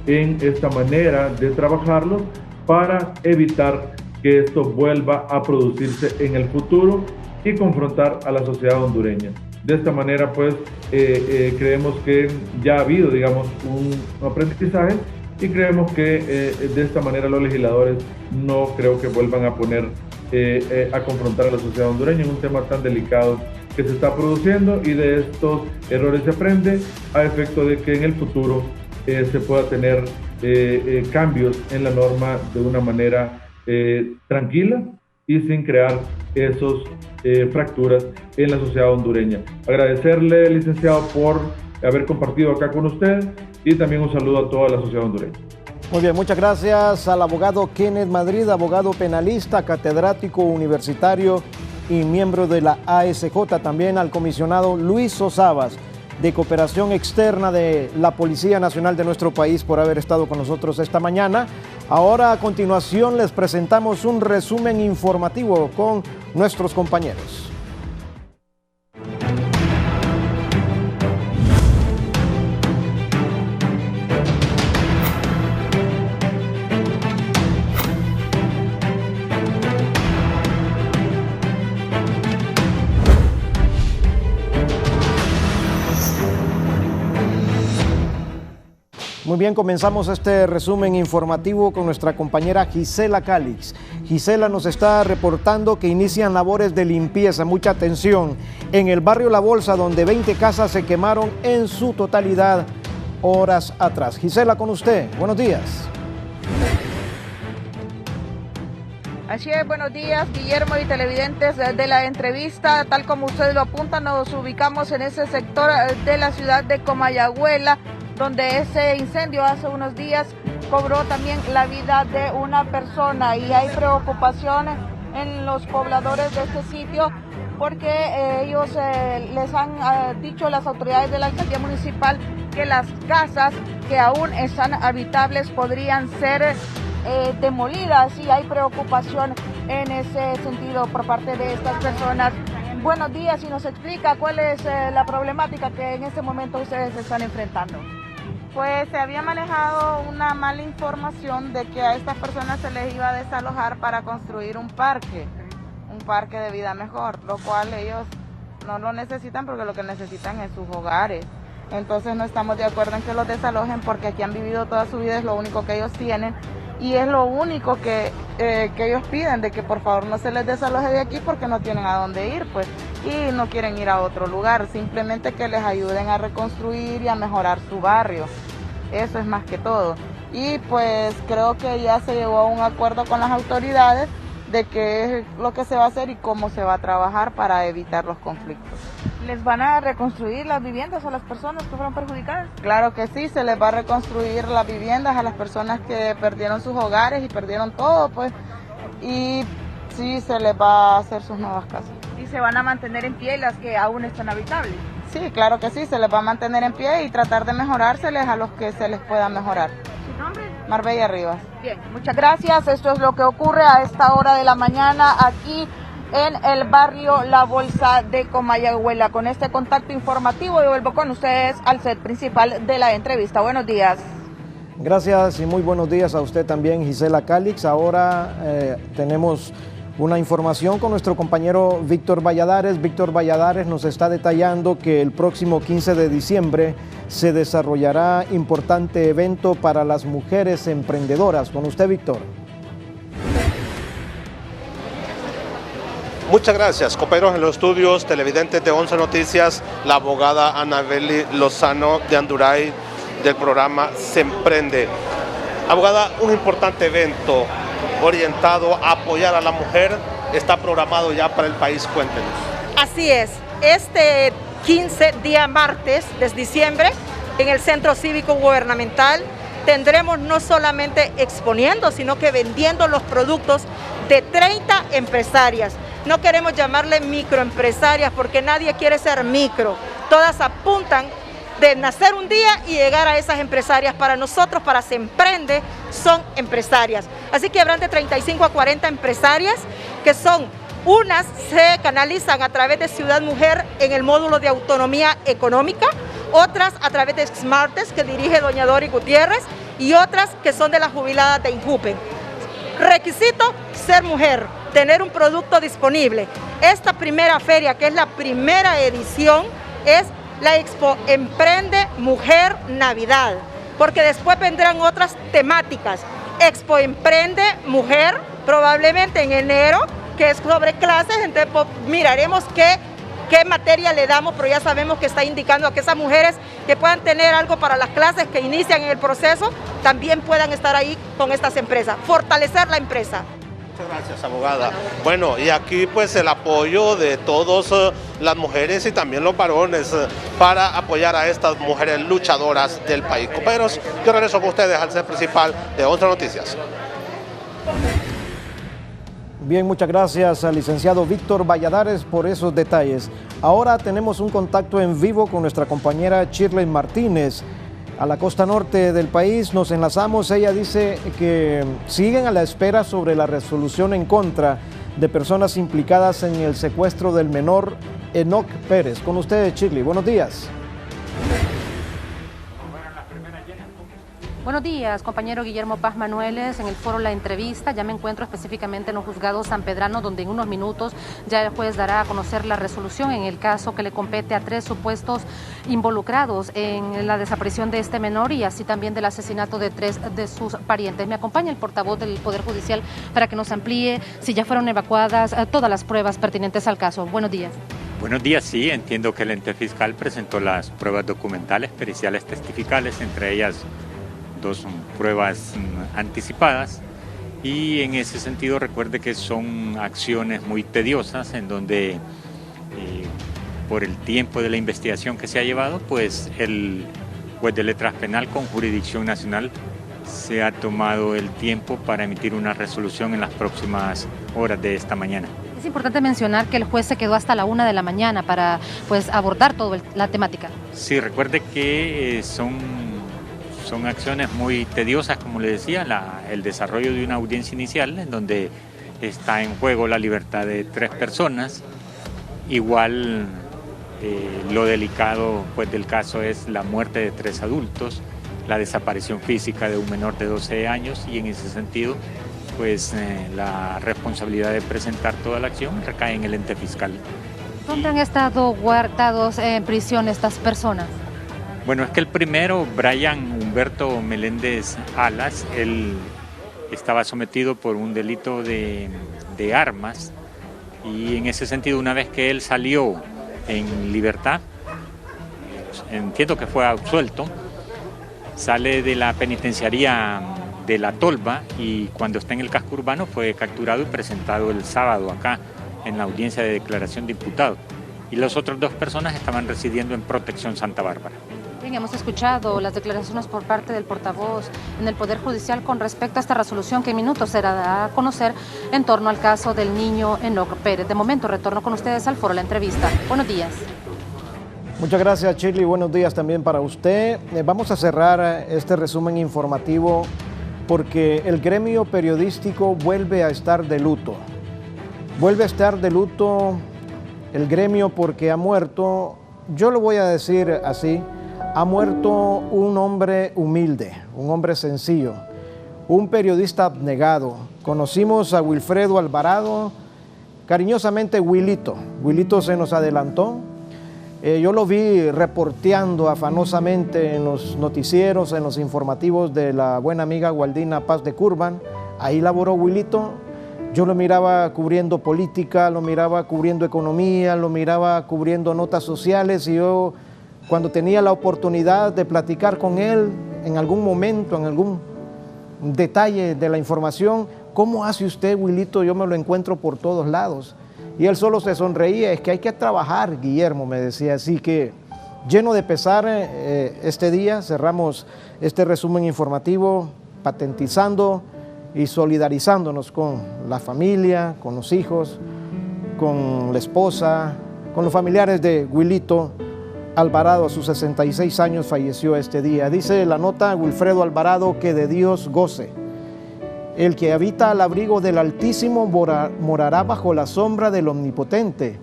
en esta manera de trabajarlo para evitar que esto vuelva a producirse en el futuro y confrontar a la sociedad hondureña. De esta manera, pues, creemos que ya ha habido, digamos, un aprendizaje, y creemos que de esta manera los legisladores no creo que vuelvan a poner a confrontar a la sociedad hondureña en un tema tan delicado que se está produciendo, y de estos errores se aprende a efecto de que en el futuro se pueda tener cambios en la norma de una manera tranquila y sin crear esos fracturas en la sociedad hondureña. Agradecerle, licenciado, por haber compartido acá con usted, y también un saludo a toda la sociedad hondureña. Muy bien, muchas gracias al abogado Kenneth Madrid, abogado penalista, catedrático universitario y miembro de la ASJ, también al comisionado Luis Osabas, de Cooperación Externa de la Policía Nacional de nuestro país, por haber estado con nosotros esta mañana. Ahora, a continuación, les presentamos un resumen informativo con nuestros compañeros. Muy bien, comenzamos este resumen informativo con nuestra compañera Gisela Calix. Gisela nos está reportando que inician labores de limpieza, mucha atención, en el barrio La Bolsa, donde 20 casas se quemaron en su totalidad horas atrás. Gisela, con usted, buenos días. Así es, buenos días, Guillermo y televidentes de la entrevista. Tal como ustedes lo apuntan, nos ubicamos en ese sector de la ciudad de Comayagüela, donde ese incendio hace unos días cobró también la vida de una persona, y hay preocupaciones en los pobladores de este sitio porque ellos les han dicho las autoridades de la alcaldía municipal que las casas que aún están habitables podrían ser demolidas, y hay preocupación en ese sentido por parte de estas personas. Buenos días, y nos explica cuál es la problemática que en este momento ustedes están enfrentando. Pues se había manejado una mala información de que a estas personas se les iba a desalojar para construir un parque de vida mejor, lo cual ellos no lo necesitan porque lo que necesitan es sus hogares. Entonces no estamos de acuerdo en que los desalojen, porque aquí han vivido toda su vida, es lo único que ellos tienen y es lo único que ellos piden, de que por favor no se les desaloje de aquí porque no tienen a dónde ir, pues, y no quieren ir a otro lugar, simplemente que les ayuden a reconstruir y a mejorar su barrio. Eso es más que todo. Y pues creo que ya se llegó a un acuerdo con las autoridades de qué es lo que se va a hacer y cómo se va a trabajar para evitar los conflictos. ¿Les van a reconstruir las viviendas a las personas que fueron perjudicadas? Claro que sí, se les va a reconstruir las viviendas a las personas que perdieron sus hogares y perdieron todo, pues, y sí se les va a hacer sus nuevas casas. ¿Y se van a mantener en pie las que aún están habitables? Sí, claro que sí, se les va a mantener en pie y tratar de mejorárseles a los que se les pueda mejorar. ¿Su nombre? Marbella Rivas. Bien, muchas gracias. Esto es lo que ocurre a esta hora de la mañana aquí en el barrio La Bolsa de Comayagüela. Con este contacto informativo yo vuelvo con ustedes al set principal de la entrevista. Buenos días. Gracias y muy buenos días a usted también, Gisela Calix. Ahora tenemos una información con nuestro compañero Víctor Valladares. Víctor Valladares nos está detallando que el próximo 15 de diciembre se desarrollará importante evento para las mujeres emprendedoras. Con usted, Víctor. Muchas gracias, compañeros en los estudios, televidentes de 11 Noticias, la abogada Anabeli Lozano de Anduray del programa Se Emprende. Abogada, un importante evento orientado a apoyar a la mujer está programado ya para el país, cuéntenos. Así es, este 15 día martes de diciembre en el Centro Cívico Gubernamental tendremos no solamente exponiendo, sino que vendiendo los productos de 30 empresarias. No queremos llamarle microempresarias porque nadie quiere ser micro. Todas apuntan de nacer un día y llegar a esas empresarias. Para nosotros, para Se Emprende, son empresarias. Así que habrán de 35 a 40 empresarias que son, unas se canalizan a través de Ciudad Mujer en el módulo de autonomía económica, otras a través de Smartes que dirige doña Dori Gutiérrez y otras que son de las jubiladas de Injupen. Requisito: ser mujer, tener un producto disponible. Esta primera feria, que es la primera edición, es la Expo Emprende Mujer Navidad, porque después vendrán otras temáticas. Expo Emprende Mujer, probablemente en enero, que es sobre clases, entonces pues, miraremos qué materia le damos, pero ya sabemos que está indicando a que esas mujeres que puedan tener algo para las clases que inician en el proceso, también puedan estar ahí con estas empresas, fortalecer la empresa. Muchas gracias, abogada. Bueno, y aquí pues el apoyo de todas las mujeres y también los varones para apoyar a estas mujeres luchadoras del país. Compañeros, yo regreso con ustedes al set principal de 11 Noticias. Bien, muchas gracias al licenciado Víctor Valladares por esos detalles. Ahora tenemos un contacto en vivo con nuestra compañera Shirley Martínez. A la costa norte del país nos enlazamos. Ella dice que siguen a la espera sobre la resolución en contra de personas implicadas en el secuestro del menor Enoc Pérez. Con ustedes, Shirley. Buenos días. Buenos días, compañero Guillermo Paz Manueles. En el foro La Entrevista ya me encuentro específicamente en los juzgados San Pedrano, donde en unos minutos ya el juez dará a conocer la resolución en el caso que le compete a 3 supuestos involucrados en la desaparición de este menor y así también del asesinato de 3 de sus parientes. Me acompaña el portavoz del Poder Judicial para que nos amplíe si ya fueron evacuadas todas las pruebas pertinentes al caso. Buenos días. Buenos días, sí, entiendo que el ente fiscal presentó las pruebas documentales, periciales, testificales, entre ellas 2 pruebas anticipadas y en ese sentido recuerde que son acciones muy tediosas en donde por el tiempo de la investigación que se ha llevado, pues el juez de letras penal con jurisdicción nacional se ha tomado el tiempo para emitir una resolución en las próximas horas de esta mañana. Es importante mencionar que el juez se quedó hasta la 1 de la mañana para abordar toda la temática. Sí, recuerde que son acciones muy tediosas, como le decía, el desarrollo de una audiencia inicial en donde está en juego la libertad de 3 personas. Igual lo delicado pues, del caso es la muerte de 3 adultos, la desaparición física de un menor de 12 años y en ese sentido pues la responsabilidad de presentar toda la acción recae en el ente fiscal. ¿Dónde han estado guardados en prisión estas personas? Bueno, es que el primero, Brian Humberto Meléndez Alas, él estaba sometido por un delito de armas y en ese sentido una vez que él salió en libertad, entiendo que fue absuelto, sale de la penitenciaría de La Tolva y cuando está en el casco urbano fue capturado y presentado el sábado acá en la audiencia de declaración de imputado. Y las otras 2 personas estaban residiendo en Protección Santa Bárbara. Bien, hemos escuchado las declaraciones por parte del portavoz en el Poder Judicial con respecto a esta resolución que en minutos será a conocer en torno al caso del niño Enoc Pérez. De momento retorno con ustedes al foro La Entrevista. Buenos días. Muchas gracias, Shirley. Buenos días también para usted. Vamos a cerrar este resumen informativo porque el gremio periodístico vuelve a estar de luto. Vuelve a estar de luto el gremio porque ha muerto, yo lo voy a decir así, ha muerto un hombre humilde, un hombre sencillo, un periodista abnegado. Conocimos a Wilfredo Alvarado, cariñosamente Wilito. Wilito se nos adelantó. Yo lo vi reporteando afanosamente en los noticieros, en los informativos de la buena amiga Gualdina Paz de Curban. Ahí laboró Wilito. Yo lo miraba cubriendo política, lo miraba cubriendo economía, lo miraba cubriendo notas sociales y yo cuando tenía la oportunidad de platicar con él en algún momento, en algún detalle de la información, ¿cómo hace usted, Wilito? Yo me lo encuentro por todos lados. Y él solo se sonreía, es que hay que trabajar, Guillermo, me decía. Así que lleno de pesar este día, cerramos este resumen informativo patentizando y solidarizándonos con la familia, con los hijos, con la esposa, con los familiares de Wilito Alvarado. A sus 66 años falleció este día. Dice la nota Wilfredo Alvarado que de Dios goce. El que habita al abrigo del Altísimo morará bajo la sombra del Omnipotente.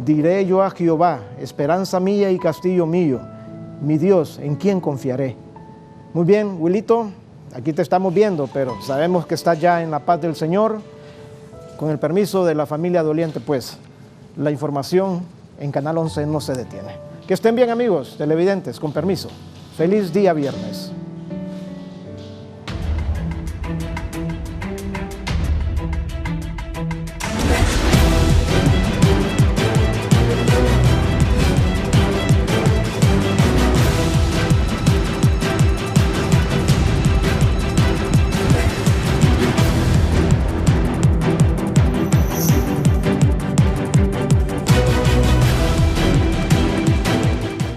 Diré yo a Jehová, esperanza mía y castillo mío, mi Dios, ¿en quién confiaré? Muy bien, Wilito, aquí te estamos viendo, pero sabemos que estás ya en la paz del Señor. Con el permiso de la familia doliente, pues, la información en Canal 11 no se detiene. Que estén bien, amigos televidentes, con permiso. Feliz día viernes.